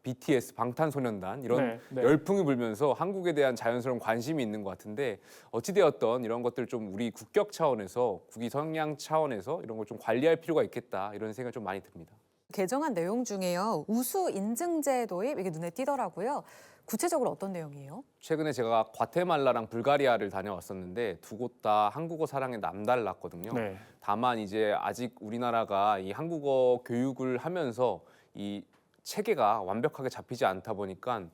BTS 방탄소년단 이런 네, 네. 열풍이 불면서 한국에 대한 자연스러운 관심이 있는 것 같은데 어찌되었던 이런 것들 좀 우리 국격 차원에서 국위 성향 차원에서 이런 걸 좀 관리할 필요가 있겠다 이런 생각이 좀 많이 듭니다. 개정안 내용 중에요. 우수 인증제 도입 이게 눈에 띄더라고요. 구체적으로 어떤 내용이에요? 최근에 제가 과테말라랑 불가리아를 다녀왔었는데 두 곳 다 한국어 사랑에 남달랐거든요. 네. 다만 이제 아직 우리나라가 이 한국어 교육을 하면서 이 체계가 완벽하게 잡히지 않다 보니까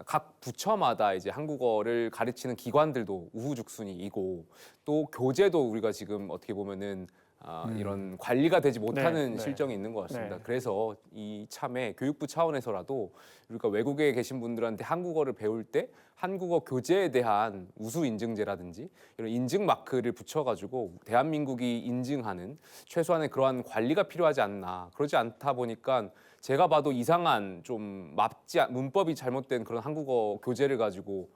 각 부처마다 이제 한국어를 가르치는 기관들도 우후죽순이고 또 교재도 우리가 지금 어떻게 보면은 이런 관리가 되지 못하는 네. 실정이 있는 것 같습니다. 네. 그래서 이참에 교육부 차원에서라도 우리가 외국에 계신 분들한테 한국어를 배울 때 한국어 교재에 대한 우수 인증제라든지 이런 인증 마크를 붙여가지고 대한민국이 인증하는 최소한의 그러한 관리가 필요하지 않나. 그러지 않다 보니까 제가 봐도 이상한 좀 문법이 잘못된 그런 한국어 교재를 가지고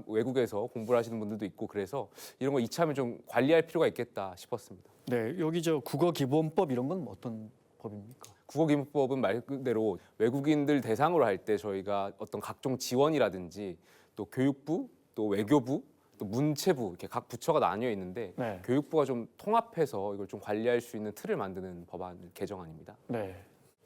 외국에서 공부를 하시는 분들도 있고 그래서 이런 거 이참에 좀 관리할 필요가 있겠다 싶었습니다. 네, 여기 저 국어 기본법 이런 건 어떤 법입니까? 국어기본법은 말 그대로 외국인들 대상으로 할 때 저희가 어떤 각종 지원이라든지 또 교육부, 또 외교부, 또 문체부 이렇게 각 부처가 나뉘어 있는데 네. 교육부가 좀 통합해서 이걸 좀 관리할 수 있는 틀을 만드는 법안 개정안입니다. 네.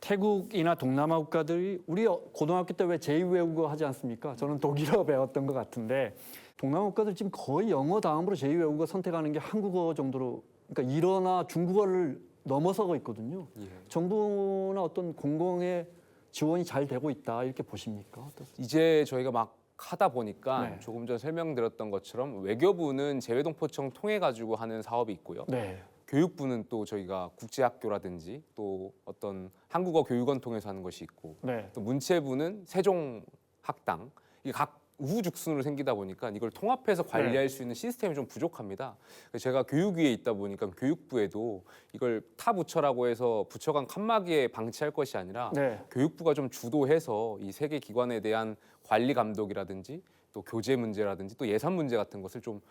태국이나 동남아 국가들이 우리 고등학교 때 왜 제2외국어 하지 않습니까? 저는 독일어 배웠던 것 같은데 동남아 국가들 지금 거의 영어 다음으로 제2외국어 선택하는 게 한국어 정도로 그러니까 일어나 중국어를 넘어서고 있거든요. 예. 정부나 어떤 공공의 지원이 잘 되고 있다 이렇게 보십니까? 어떻습니까? 이제 저희가 막 하다 보니까 네. 조금 전 설명드렸던 것처럼 외교부는 재외동포청 통해 가지고 하는 사업이 있고요. 네. 교육부는 또 저희가 국제학교라든지 또 어떤 한국어 교육원 통해서 하는 것이 있고 네. 또 문체부는 세종학당 이게 각 우후죽순으로 생기다 보니까 이걸 통합해서 관리할 수 있는 시스템이 좀 부족합니다. 그래서 제가 교육위에 있다 보니까 교육부에도 이걸 타 부처라고 해서 부처 간 칸막이에 방치할 것이 아니라 네. 교육부가 좀 주도해서 이 세 개 기관에 대한 관리 감독이라든지 또 교재 문제라든지 또 예산 문제 같은 것을 좀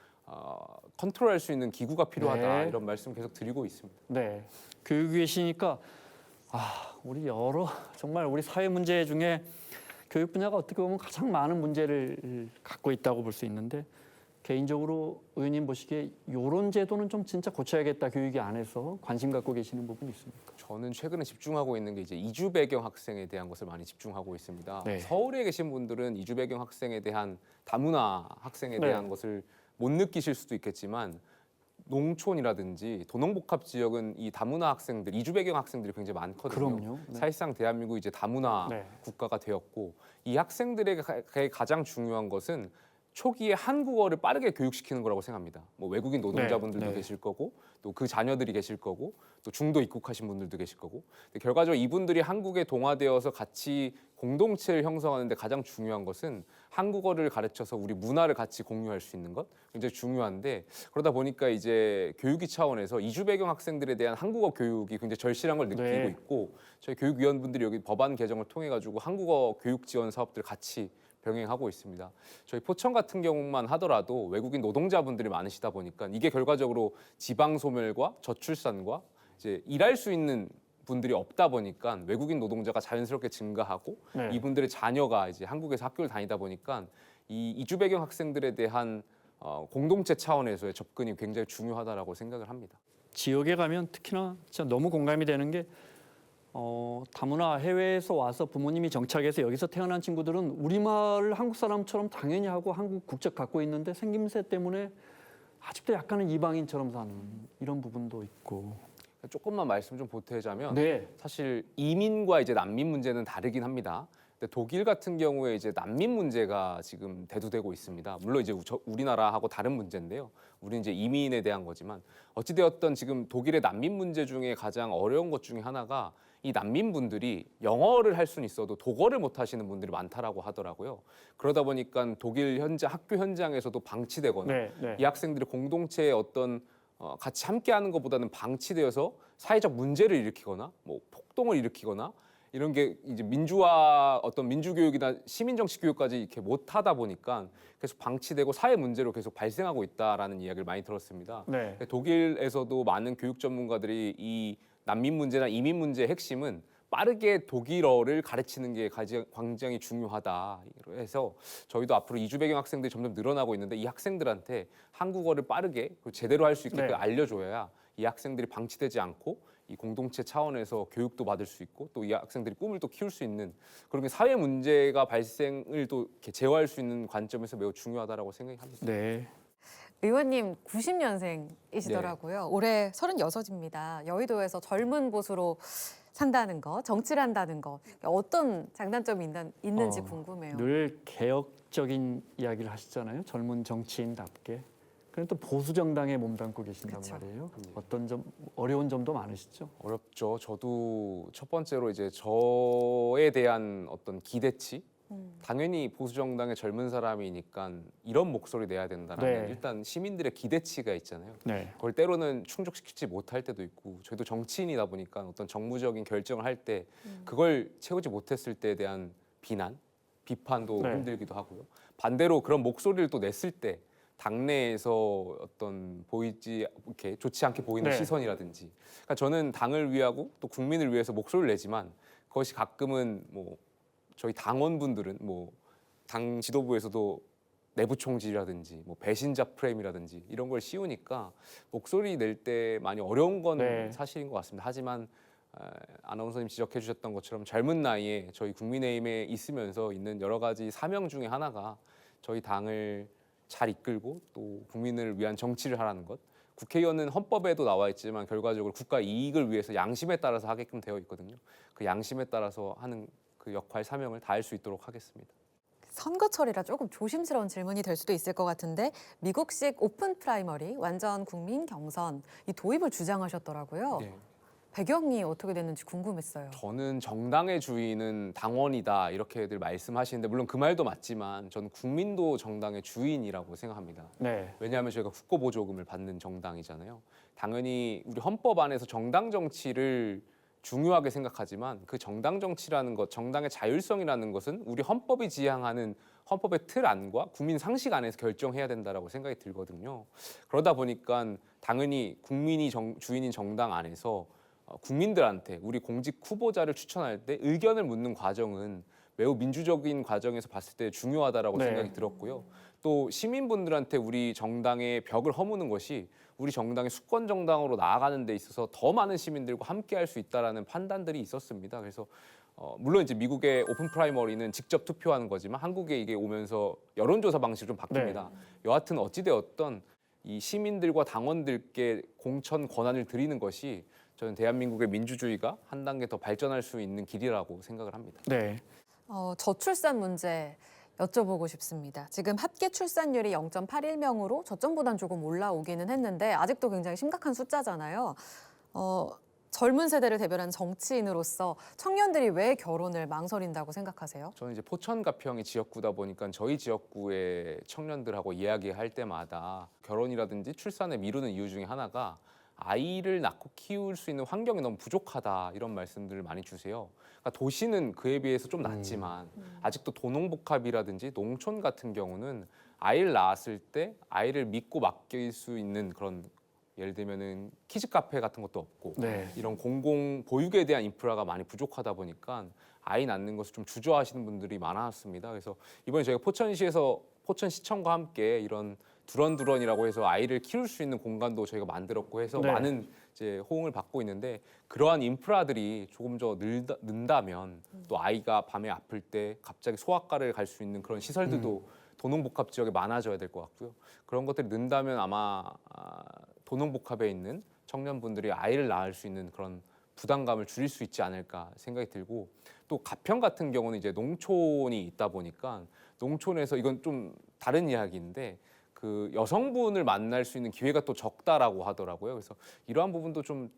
컨트롤할 수 있는 기구가 필요하다 네. 이런 말씀 계속 드리고 있습니다. 네. 교육에 계시니까 우리 여러 정말 우리 사회 문제 중에 교육 분야가 어떻게 보면 가장 많은 문제를 갖고 있다고 볼 수 있는데 개인적으로 의원님 보시기에 이런 제도는 좀 진짜 고쳐야겠다 교육이 안에서 관심 갖고 계시는 부분이 있습니까? 저는 최근에 집중하고 있는 게 이제 이주 배경 학생에 대한 것을 많이 집중하고 있습니다. 네. 서울에 계신 분들은 이주 배경 학생에 대한 다문화 학생에 네. 대한 것을 못 느끼실 수도 있겠지만 농촌이라든지 도농복합 지역은 이 다문화 학생들, 이주 배경 학생들이 굉장히 많거든요. 그럼요. 네. 사실상 대한민국이 이제 다문화 네. 국가가 되었고 이 학생들에게 가장 중요한 것은 초기에 한국어를 빠르게 교육시키는 거라고 생각합니다. 뭐 외국인 노동자분들도 네, 네. 계실 거고 또 그 자녀들이 계실 거고 또 중도 입국하신 분들도 계실 거고 근데 결과적으로 이분들이 한국에 동화되어서 같이 공동체를 형성하는 데 가장 중요한 것은 한국어를 가르쳐서 우리 문화를 같이 공유할 수 있는 것 굉장히 중요한데 그러다 보니까 이제 교육위 차원에서 이주 배경 학생들에 대한 한국어 교육이 굉장히 절실한 걸 느끼고 네. 있고 저희 교육위원분들이 여기 법안 개정을 통해 가지고 한국어 교육 지원 사업들 같이 병행하고 있습니다. 저희 포천 같은 경우만 하더라도 외국인 노동자분들이 많으시다 보니까 이게 결과적으로 지방 소멸과 저출산과 이제 일할 수 있는 분들이 없다 보니까 외국인 노동자가 자연스럽게 증가하고 네. 이분들의 자녀가 이제 한국에서 학교를 다니다 보니까 이 이주 배경 학생들에 대한 공동체 차원에서의 접근이 굉장히 중요하다라고 생각을 합니다. 지역에 가면 특히나 진짜 너무 공감이 되는 게 다문화 해외에서 와서 부모님이 정착해서 여기서 태어난 친구들은 우리말을 한국 사람처럼 당연히 하고 한국 국적 갖고 있는데 생김새 때문에 아직도 약간은 이방인처럼 사는 이런 부분도 있고. 조금만 말씀 좀 보태자면 네. 사실 이민과 이제 난민 문제는 다르긴 합니다. 근데 독일 같은 경우에 이제 난민 문제가 지금 대두되고 있습니다. 물론 이제 우리나라하고 다른 문제인데요. 우리는 이제 이민에 대한 거지만 어찌되었던 지금 독일의 난민 문제 중에 가장 어려운 것 중에 하나가 이 난민분들이 영어를 할 수는 있어도 독어를 못 하시는 분들이 많다라고 하더라고요. 그러다 보니까 독일 학교 현장에서도 방치되거나 네, 네. 이 학생들이 공동체의 어떤 같이 함께하는 것보다는 방치되어서 사회적 문제를 일으키거나 뭐 폭동을 일으키거나 이런 게 이제 민주화 어떤 민주교육이나 시민정치 교육까지 이렇게 못하다 보니까 계속 방치되고 사회 문제로 계속 발생하고 있다라는 이야기를 많이 들었습니다. 네. 독일에서도 많은 교육 전문가들이 이 난민 문제나 이민 문제의 핵심은 빠르게 독일어를 가르치는 게 굉장히 중요하다. 해서 저희도 앞으로 이주 배경 학생들이 점점 늘어나고 있는데 이 학생들한테 한국어를 빠르게 그리고 제대로 할 수 있게끔 네. 알려줘야 이 학생들이 방치되지 않고 이 공동체 차원에서 교육도 받을 수 있고 또 이 학생들이 꿈을 또 키울 수 있는 그런 사회 문제가 발생을 또 이렇게 제어할 수 있는 관점에서 매우 중요하다라고 생각합니다. 네. 의원님 90년생이시더라고요. 올해 36입니다. 여의도에서 젊은 보수로 산다는 거, 정치를 한다는 거 어떤 장단점이 있는지 궁금해요. 늘 개혁적인 이야기를 하시잖아요. 젊은 정치인답게. 그럼 또 보수 정당에 몸담고 계신단 그쵸. 말이에요. 어떤 점 어려운 점도 많으시죠? 어렵죠. 저도 첫 번째로 이제 저에 대한 어떤 기대치 당연히 보수 정당의 젊은 사람이니까 이런 목소리 내야 된다라는 네. 일단 시민들의 기대치가 있잖아요. 네. 그걸 때로는 충족시키지 못할 때도 있고 저희도 정치인이다 보니까 어떤 정무적인 결정을 할 때 그걸 채우지 못했을 때에 대한 비난, 비판도 네. 힘들기도 하고요. 반대로 그런 목소리를 또 냈을 때 당내에서 어떤 보이지 이렇게 좋지 않게 보이는 네. 시선이라든지 그러니까 저는 당을 위하고 또 국민을 위해서 목소리를 내지만 그것이 가끔은 뭐 저희 당원분들은 뭐 당 지도부에서도 내부 총질이라든지 뭐 배신자 프레임이라든지 이런 걸 씌우니까 목소리 낼 때 많이 어려운 건 네. 사실인 것 같습니다. 하지만 아나운서님 지적해 주셨던 것처럼 젊은 나이에 저희 국민의힘에 있으면서 있는 여러 가지 사명 중에 하나가 저희 당을 잘 이끌고 또 국민을 위한 정치를 하라는 것. 국회의원은 헌법에도 나와 있지만 결과적으로 국가 이익을 위해서 양심에 따라서 하게끔 되어 있거든요. 그 양심에 따라서 하는 그 역할 사명을 다할 수 있도록 하겠습니다. 선거철이라 조금 조심스러운 질문이 될 수도 있을 것 같은데 미국식 오픈 프라이머리, 완전 국민 경선 이 도입을 주장하셨더라고요. 네. 배경이 어떻게 됐는지 궁금했어요. 저는 정당의 주인은 당원이다 이렇게들 말씀하시는데 물론 그 말도 맞지만 저는 국민도 정당의 주인이라고 생각합니다. 네. 왜냐하면 저희가 국고보조금을 받는 정당이잖아요. 당연히 우리 헌법 안에서 정당 정치를 중요하게 생각하지만 그 정당 정치라는 것, 정당의 자율성이라는 것은 우리 헌법이 지향하는 헌법의 틀 안과 국민 상식 안에서 결정해야 된다라고 생각이 들거든요. 그러다 보니까 당연히 국민이 주인인 정당 안에서 국민들한테 우리 공직 후보자를 추천할 때 의견을 묻는 과정은 매우 민주적인 과정에서 봤을 때 중요하다라고 네. 생각이 들었고요. 또 시민분들한테 우리 정당의 벽을 허무는 것이 우리 정당의 수권 정당으로 나아가는 데 있어서 더 많은 시민들과 함께할 수 있다라는 판단들이 있었습니다. 그래서 물론 이제 미국의 오픈 프라이머리는 직접 투표하는 거지만 한국에 이게 오면서 여론조사 방식이 좀 바뀝니다. 여하튼 어찌되었던 이 시민들과 당원들께 공천 권한을 드리는 것이 저는 대한민국의 민주주의가 한 단계 더 발전할 수 있는 길이라고 생각을 합니다. 네. 저출산 문제 여쭤보고 싶습니다. 지금 합계 출산율이 0.81명으로 저점보단 조금 올라오기는 했는데 아직도 굉장히 심각한 숫자잖아요. 젊은 세대를 대변하는 정치인으로서 청년들이 왜 결혼을 망설인다고 생각하세요? 저는 이제 포천 가평이 지역구다 보니까 저희 지역구의 청년들하고 이야기할 때마다 결혼이라든지 출산을 미루는 이유 중에 하나가 아이를 낳고 키울 수 있는 환경이 너무 부족하다 이런 말씀들을 많이 주세요. 그러니까 도시는 그에 비해서 좀 낫지만 아직도 도농복합이라든지 농촌 같은 경우는 아이를 낳았을 때 아이를 믿고 맡길 수 있는 그런 예를 들면은 키즈 카페 같은 것도 없고 네. 이런 공공 보육에 대한 인프라가 많이 부족하다 보니까 아이 낳는 것을 좀 주저하시는 분들이 많았습니다. 그래서 이번에 저희가 포천시에서 포천시청과 함께 이런 두런두런이라고 해서 아이를 키울 수 있는 공간도 저희가 만들었고 해서 네. 많은 이제 호응을 받고 있는데 그러한 인프라들이 조금 더 는다면 또 아이가 밤에 아플 때 갑자기 소아과를 갈 수 있는 그런 시설들도 도농복합 지역에 많아져야 될 것 같고요. 그런 것들이 는다면 아마 도농복합에 있는 청년분들이 아이를 낳을 수 있는 그런 부담감을 줄일 수 있지 않을까 생각이 들고 또 가평 같은 경우는 이제 농촌이 있다 보니까 농촌에서 이건 좀 다른 이야기인데 그 여성분을 만날 수 있는 기회가 또 적다라고 하더라고요. 그래서 이러한 부분도 좀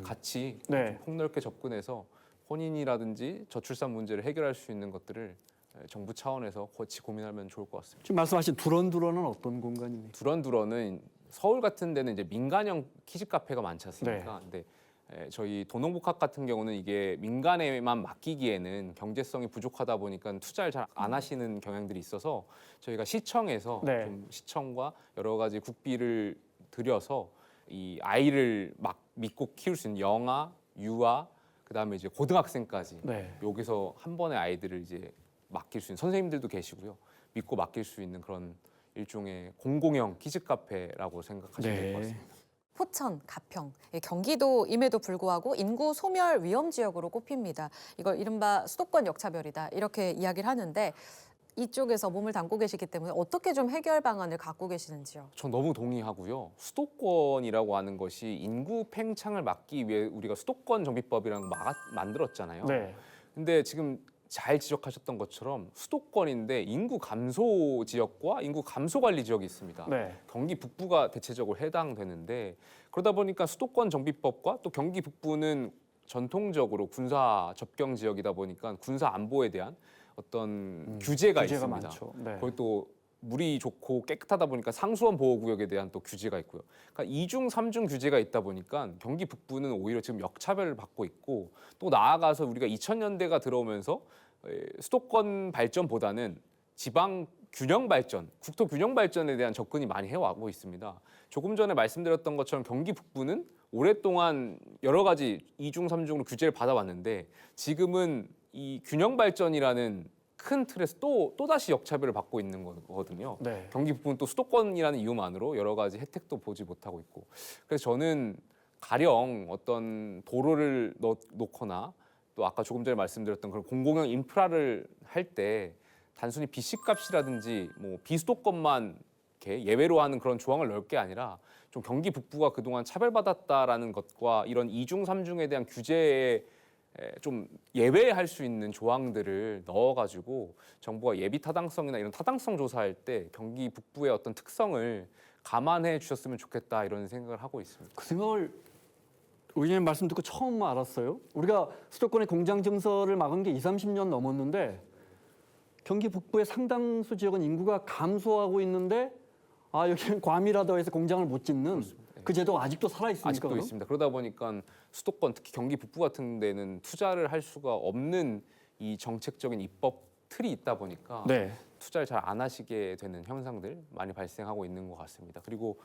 같이 네. 폭넓게 접근해서 혼인이라든지 저출산 문제를 해결할 수 있는 것들을 정부 차원에서 같이 고민하면 좋을 것 같습니다. 지금 말씀하신 두런두런은 어떤 공간입니까? 두런두런은 서울 같은 데는 이제 민간형 키즈 카페가 많지 않습니까? 네. 근데 저희 도농복합 같은 경우는 이게 민간에만 맡기기에는 경제성이 부족하다 보니까 투자를 잘 안 하시는 경향들이 있어서 저희가 시청에서 네. 좀 시청과 여러 가지 국비를 들여서 이 아이를 막 믿고 키울 수 있는 영아, 유아 그다음에 이제 고등학생까지 네. 여기서 한 번에 아이들을 이제 맡길 수 있는 선생님들도 계시고요. 믿고 맡길 수 있는 그런 일종의 공공형 키즈 카페라고 생각하시면 될 것 네. 같습니다. 포천, 가평, 경기도임에도 불구하고 인구 소멸 위험 지역으로 꼽힙니다. 이걸 이른바 수도권 역차별이다 이렇게 이야기를 하는데 이쪽에서 몸을 담고 계시기 때문에 어떻게 좀 해결 방안을 갖고 계시는지요? 전 너무 동의하고요. 수도권이라고 하는 것이 인구 팽창을 막기 위해 우리가 수도권 정비법이라는 거 만들었잖아요. 네. 근데 지금 잘 지적하셨던 것처럼 수도권인데 인구 감소 지역과 인구 감소 관리 지역이 있습니다. 네. 경기 북부가 대체적으로 해당되는데 그러다 보니까 수도권 정비법과 또 경기 북부는 전통적으로 군사 접경 지역이다 보니까 군사 안보에 대한 어떤 규제가 있습니다. 많죠. 네. 거기 또 물이 좋고 깨끗하다 보니까 상수원 보호구역에 대한 또 규제가 있고요. 그러니까 이중 삼중 규제가 있다 보니까 경기 북부는 오히려 지금 역차별을 받고 있고 또 나아가서 우리가 2000년대가 들어오면서 수도권 발전보다는 지방 균형 발전, 국토 균형 발전에 대한 접근이 많이 해와고 있습니다. 조금 전에 말씀드렸던 것처럼 경기 북부는 오랫동안 여러 가지 이중 삼중으로 규제를 받아왔는데 지금은 이 균형 발전이라는 큰 틀에서 또다시 역차별을 받고 있는 거거든요. 네. 경기 북부는 또 수도권이라는 이유만으로 여러 가지 혜택도 보지 못하고 있고 그래서 저는 가령 어떤 도로를 놓거나 또 아까 조금 전에 말씀드렸던 그런 공공형 인프라를 할 때 단순히 BC값이라든지 뭐 비수도권만 이렇게 예외로 하는 그런 조항을 넣을 게 아니라 좀 경기 북부가 그동안 차별받았다라는 것과 이런 이중 삼중에 대한 규제에 좀 예외할 수 있는 조항들을 넣어가지고 정부가 예비 타당성이나 이런 타당성 조사할 때 경기 북부의 어떤 특성을 감안해 주셨으면 좋겠다 이런 생각을 하고 있습니다. 그 생각을 의원님 말씀 듣고 처음 알았어요. 우리가 수도권의 공장 증설을 막은 게 30년 넘었는데 경기 북부의 상당수 지역은 인구가 감소하고 있는데 여기는 과밀하다고 해서 공장을 못 짓는 그 제도가 아직도 살아있습니까? 아직도 그럼? 있습니다. 그러다 보니까 수도권 특히 경기 북부 같은 데는 투자를 할 수가 없는 이 정책적인 입법 틀이 있다 보니까 네. 투자를 잘 안 하시게 되는 현상들 많이 발생하고 있는 것 같습니다. 그리고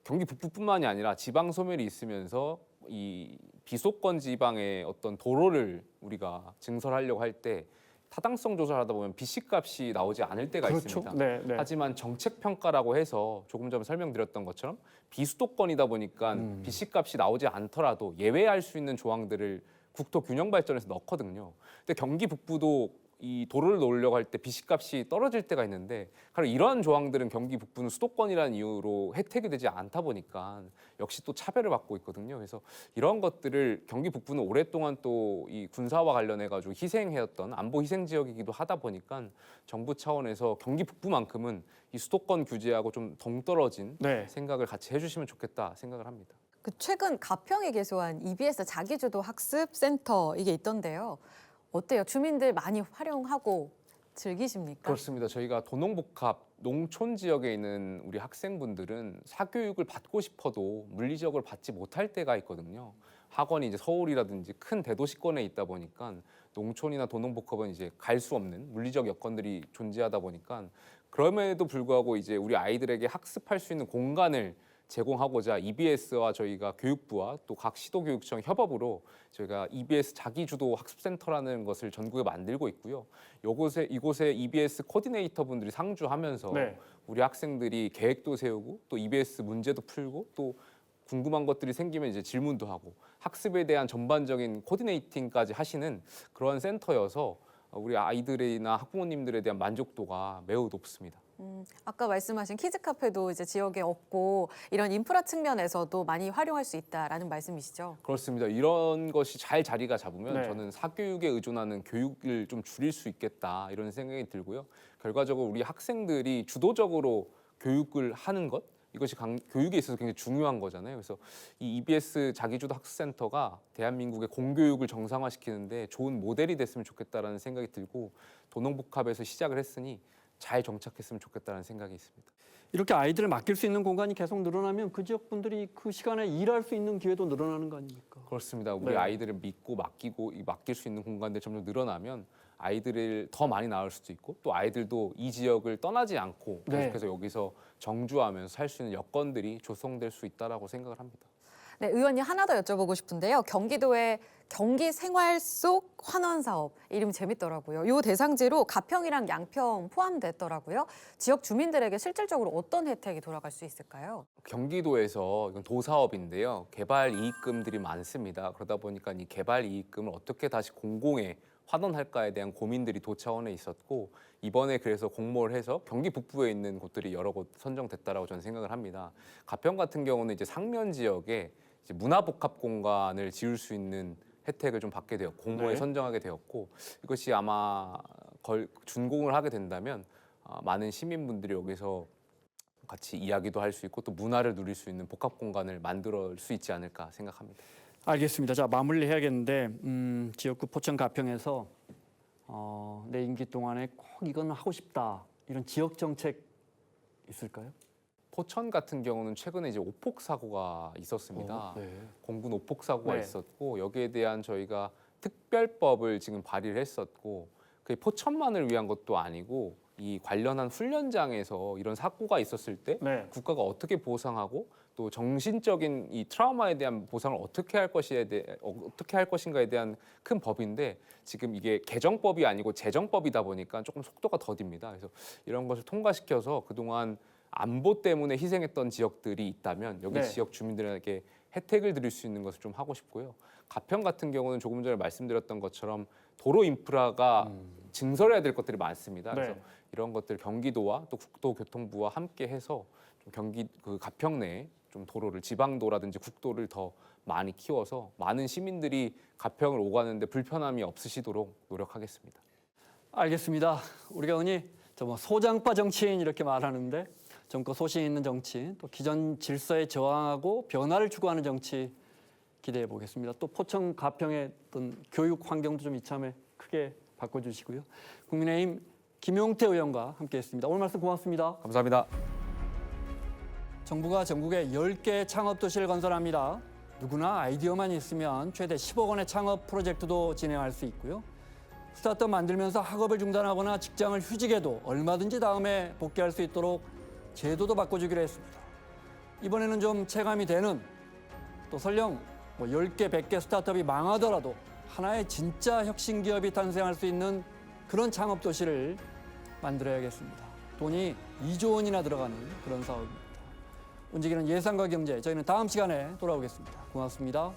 경기 북부뿐만이 아니라 지방 소멸이 있으면서 이 비수도권 지방의 어떤 도로를 우리가 증설하려고 할 때 타당성 조사를 하다 보면 BC값이 나오지 않을 때가 그렇죠. 있습니다. 네, 네. 하지만 정책 평가라고 해서 조금 전에 설명드렸던 것처럼 비수도권이다 보니까 BC값이 나오지 않더라도 예외할 수 있는 조항들을 국토 균형 발전에서 넣거든요. 근데 경기 북부도 이 도로를 놓으려고 할 때 BC값이 떨어질 때가 있는데 바로 이러한 조항들은 경기 북부는 수도권이라는 이유로 혜택이 되지 않다 보니까 역시 또 차별을 받고 있거든요. 그래서 이런 것들을 경기 북부는 오랫동안 또 이 군사와 관련해 가지고 희생해왔던 안보 희생 지역이기도 하다 보니까 정부 차원에서 경기 북부만큼은 이 수도권 규제하고 좀 동떨어진 네. 생각을 같이 해주시면 좋겠다 생각을 합니다. 최근 가평에 개소한 EBS 자기주도 학습 센터 이게 있던데요. 어때요? 주민들 많이 활용하고 즐기십니까? 그렇습니다. 저희가 도농복합 농촌 지역에 있는 우리 학생분들은 사교육을 받고 싶어도 물리적으로 받지 못할 때가 있거든요. 학원이 이제 서울이라든지 큰 대도시권에 있다 보니까 농촌이나 도농복합은 이제 갈 수 없는 물리적 여건들이 존재하다 보니까 그럼에도 불구하고 이제 우리 아이들에게 학습할 수 있는 공간을 제공하고자 EBS와 저희가 교육부와 또 각 시도교육청 협업으로 저희가 EBS 자기주도 학습센터라는 것을 전국에 만들고 있고요. 이곳에 EBS 코디네이터 분들이 상주하면서 네. 우리 학생들이 계획도 세우고 또 EBS 문제도 풀고 또 궁금한 것들이 생기면 이제 질문도 하고 학습에 대한 전반적인 코디네이팅까지 하시는 그런 센터여서 우리 아이들이나 학부모님들에 대한 만족도가 매우 높습니다. 아까 말씀하신 키즈 카페도 이제 지역에 없고 이런 인프라 측면에서도 많이 활용할 수 있다라는 말씀이시죠? 그렇습니다. 이런 것이 잘 자리가 잡으면 네. 저는 사교육에 의존하는 교육을 좀 줄일 수 있겠다 이런 생각이 들고요. 결과적으로 우리 학생들이 주도적으로 교육을 하는 것 이것이 교육에 있어서 굉장히 중요한 거잖아요. 그래서 이 EBS 자기주도 학습센터가 대한민국의 공교육을 정상화시키는데 좋은 모델이 됐으면 좋겠다라는 생각이 들고 도농복합에서 시작을 했으니 잘 정착했으면 좋겠다는 생각이 있습니다. 이렇게 아이들을 맡길 수 있는 공간이 계속 늘어나면 그 지역 분들이 그 시간에 일할 수 있는 기회도 늘어나는 거 아닙니까? 그렇습니다. 우리 네. 아이들을 믿고 맡길 수 있는 공간들 점점 늘어나면 아이들을 더 많이 낳을 수도 있고 또 아이들도 이 지역을 떠나지 않고 네. 계속해서 여기서 정주하면서 살 수 있는 여건들이 조성될 수 있다라고 생각을 합니다. 네, 의원님 하나 더 여쭤보고 싶은데요. 경기도의 경기 생활 속 환원 사업 이름 재밌더라고요. 이 대상지로 가평이랑 양평 포함됐더라고요. 지역 주민들에게 실질적으로 어떤 혜택이 돌아갈 수 있을까요? 경기도에서 이건 도사업인데요. 개발 이익금들이 많습니다. 그러다 보니까 이 개발 이익금을 어떻게 다시 공공에 환원할까에 대한 고민들이 도 차원에 있었고 이번에 그래서 공모를 해서 경기 북부에 있는 곳들이 여러 곳 선정됐다라고 저는 생각을 합니다. 가평 같은 경우는 이제 상면 지역에 이제 문화복합 공간을 지을 수 있는 혜택을 좀 받게 되었고 공모에 네. 선정하게 되었고 이것이 아마 준공을 하게 된다면 많은 시민분들이 여기서 같이 이야기도 할 수 있고 또 문화를 누릴 수 있는 복합 공간을 만들 수 있지 않을까 생각합니다. 알겠습니다. 자, 마무리해야겠는데 지역구 포천 가평에서 내 임기 동안에 꼭 이건 하고 싶다 이런 지역 정책 있을까요? 포천 같은 경우는 최근에 이제 오폭 사고가 있었습니다. 네. 공군 오폭 사고가 네. 있었고 여기에 대한 저희가 특별법을 지금 발의를 했었고 그게 포천만을 위한 것도 아니고 이 관련한 훈련장에서 이런 사고가 있었을 때 네. 국가가 어떻게 보상하고 또 정신적인 이 트라우마에 대한 보상을 어떻게 할 것인가에 대한 큰 법인데 지금 이게 개정법이 아니고 제정법이다 보니까 조금 속도가 더딥니다. 그래서 이런 것을 통과시켜서 그동안 안보 때문에 희생했던 지역들이 있다면 여기 네. 지역 주민들에게 혜택을 드릴 수 있는 것을 좀 하고 싶고요. 가평 같은 경우는 조금 전에 말씀드렸던 것처럼 도로 인프라가 증설해야 될 것들이 많습니다. 그래서 네. 이런 것들 경기도와 또 국토교통부와 함께 해서 좀 가평 내에 좀 도로를 지방도라든지 국도를 더 많이 키워서 많은 시민들이 가평을 오가는데 불편함이 없으시도록 노력하겠습니다. 알겠습니다. 우리가 흔히 소장파 정치인 이렇게 말하는데 정권 소신 있는 정치인, 또 기존 질서에 저항하고 변화를 추구하는 정치 기대해 보겠습니다. 또 포천 가평의 어떤 교육 환경도 좀 이참에 크게 바꿔주시고요. 국민의힘 김용태 의원과 함께했습니다. 오늘 말씀 고맙습니다. 감사합니다. 정부가 전국에 10개 창업도시를 건설합니다. 누구나 아이디어만 있으면 최대 10억 원의 창업 프로젝트도 진행할 수 있고요. 스타트업 만들면서 학업을 중단하거나 직장을 휴직해도 얼마든지 다음에 복귀할 수 있도록 제도도 바꿔주기로 했습니다. 이번에는 좀 체감이 되는 또 설령 10개, 100개 스타트업이 망하더라도 하나의 진짜 혁신 기업이 탄생할 수 있는 그런 창업 도시를 만들어야겠습니다. 돈이 2조 원이나 들어가는 그런 사업입니다. 움직이는 예상과 경제, 저희는 다음 시간에 돌아오겠습니다. 고맙습니다.